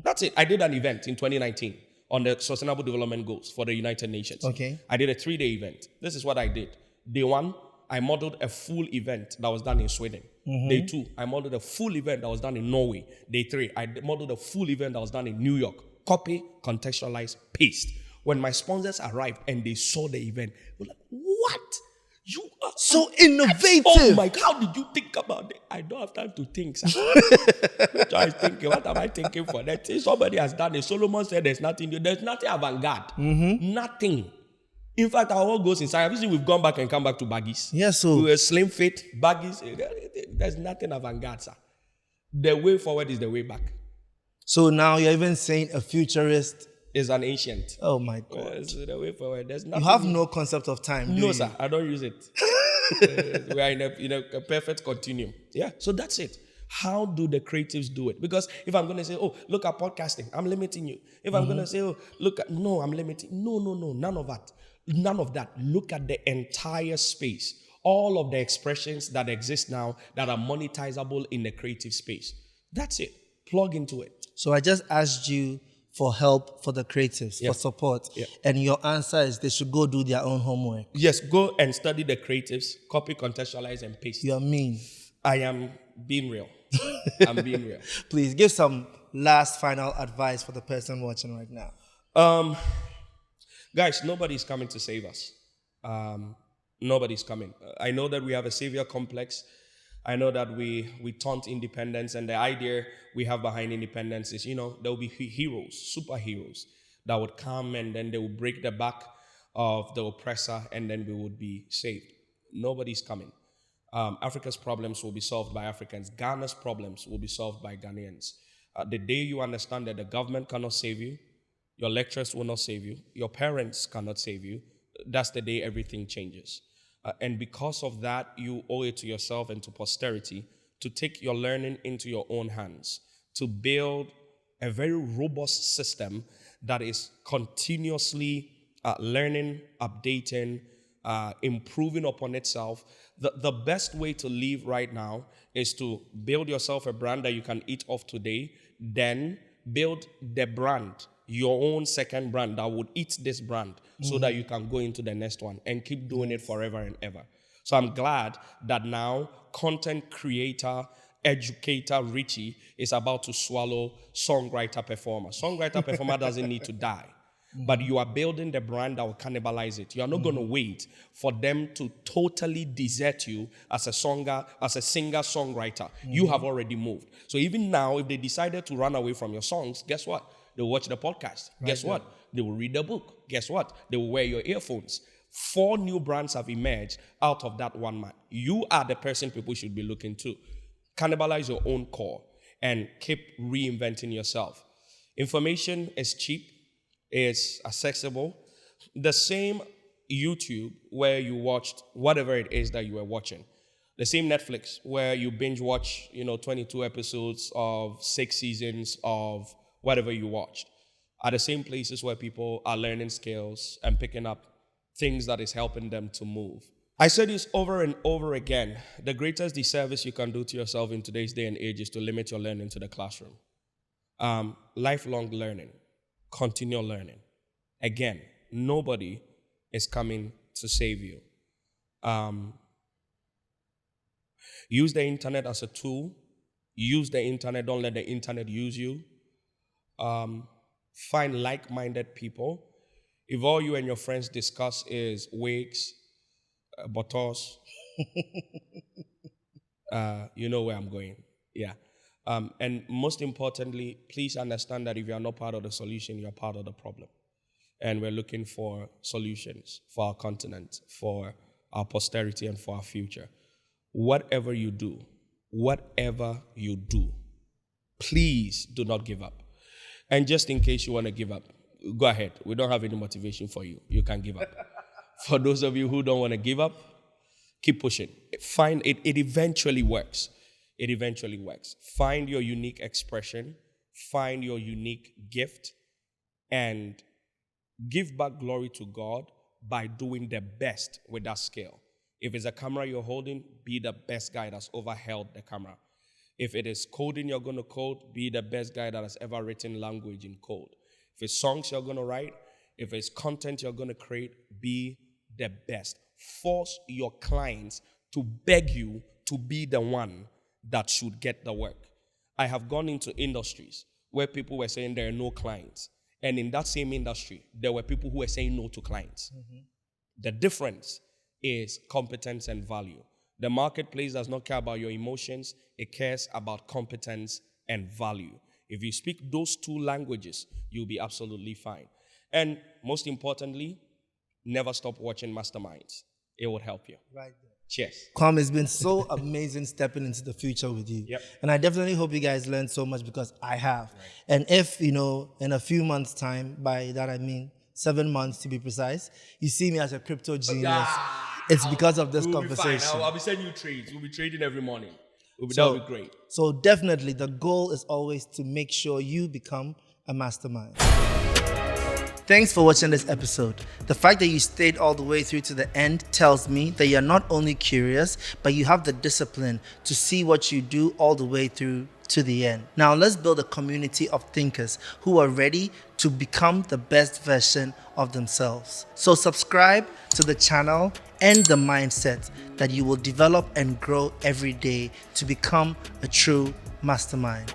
That's it. I did an event in 2019 on the Sustainable Development Goals for the United Nations. Okay. I did a 3-day event. This is what I did. Day 1, I modeled a full event that was done in Sweden. Day 2, I modeled a full event that was done in Norway. Day 3, I modeled a full event that was done in New York. Copy, contextualize, paste. When my sponsors arrived and they saw the event, they were like, what? You are So innovative. Oh my God, how did you think about it? I don't have time to think, sir. I was thinking, what am I thinking for that? Somebody has done it. Solomon said there's nothing new. There's nothing avant-garde. Nothing. In fact, our world goes inside. Have you seen we've gone back and come back to baggies? Yes, so We were slim fit, baggies. There's nothing avant-garde, sir. The way forward is the way back. so now you're even saying a futurist. It's an ancient. Oh my God. It's the way forward. There's nothing. You have no concept of time, do No, you? sir. I don't use it. We are in a perfect continuum. Yeah. So that's it. How do the creatives do it? Because if I'm going to say, oh, look at podcasting, I'm limiting you. If I'm going to say, oh, look at, no, I'm limiting. No. None of that. None of that. Look at the entire space. All of the expressions that exist now that are monetizable in the creative space. That's it. Plug into it. So I just asked you for help for the creatives, Yeah. for support. Yeah. And your answer is they should go do their own homework. Yes, go and study the creatives, copy, contextualize, and paste. You're mean. I am being real. I'm being real. Please give some last final advice for the person watching right now. Guys, nobody's coming to save us. Nobody's coming. I know that we have a savior complex. I know that we taunt independence, and the idea we have behind independence is, there will be heroes, superheroes that would come and then they will break the back of the oppressor and then we would be saved. Nobody's coming. Africa's problems will be solved by Africans. Ghana's problems will be solved by Ghanaians. The day you understand that the government cannot save you, your lecturers will not save you, your parents cannot save you, that's the day everything changes. And because of that, you owe it to yourself and to posterity to take your learning into your own hands, to build a very robust system that is continuously learning, updating, improving upon itself. The best way to live right now is to build yourself a brand that you can eat off today, then build the brand, your own second brand that would eat this brand so that you can go into the next one and keep doing it forever and ever. So I'm glad that now content creator, educator Richie is about to swallow songwriter performer. Songwriter performer doesn't need to die, but you are building the brand that will cannibalize it. You are not going to wait for them to totally desert you as a singer-songwriter. You have already moved. So even now, if they decided to run away from your songs, guess what? They'll watch the podcast. Guess what? They will read the book. Guess what? They will wear your earphones. 4 new brands have emerged out of that one man. You are the person people should be looking to. Cannibalize your own core and keep reinventing yourself. Information is cheap, is accessible. The same YouTube where you watched whatever it is that you were watching. The same Netflix where you binge watch, 22 episodes of 6 seasons of whatever you watched, are the same places where people are learning skills and picking up things that is helping them to move. I say this over and over again. The greatest disservice you can do to yourself in today's day and age is to limit your learning to the classroom. Lifelong learning, continual learning. Again, nobody is coming to save you. Use the internet as a tool. Use the internet. Don't let the internet use you. Find like-minded people. If all you and your friends discuss is wigs, botos, you know where I'm going. Yeah. And most importantly, please understand that if you are not part of the solution, you're part of the problem. and we're looking for solutions for our continent, for our posterity, and for our future. Whatever you do, please do not give up. And just in case you want to give up, go ahead. We don't have any motivation for you. You can give up. For those of you who don't want to give up, keep pushing. Find it. It eventually works. It eventually works. Find your unique expression. Find your unique gift. And give back glory to God by doing the best with that skill. If it's a camera you're holding, be the best guy that's ever held the camera. If it is coding you're going to code, be the best guy that has ever written language in code. If it's songs you're going to write, if it's content you're going to create, be the best. Force your clients to beg you to be the one that should get the work. I have gone into industries where people were saying there are no clients. And in that same industry, there were people who were saying no to clients. Mm-hmm. The difference is competence and value. The marketplace does not care about your emotions. It cares about competence and value. If you speak those two languages, you'll be absolutely fine. And most importantly, never stop watching Masterminds. It will help you. Right there. Cheers. Kwame, it's been so amazing stepping into the future with you. Yep. And I definitely hope you guys learned so much because I have. Right. And if, in a few months' time, by that I mean 7 months to be precise, you see me as a crypto genius, it's because of this conversation. I'll be sending you trades. We'll be trading every morning. That'll be great. So definitely the goal is always to make sure you become a mastermind. Thanks for watching this episode. The fact that you stayed all the way through to the end tells me that you're not only curious, but you have the discipline to see what you do all the way through to the end. Now let's build a community of thinkers who are ready to become the best version of themselves. So subscribe to the channel and the mindset that you will develop and grow every day to become a true mastermind.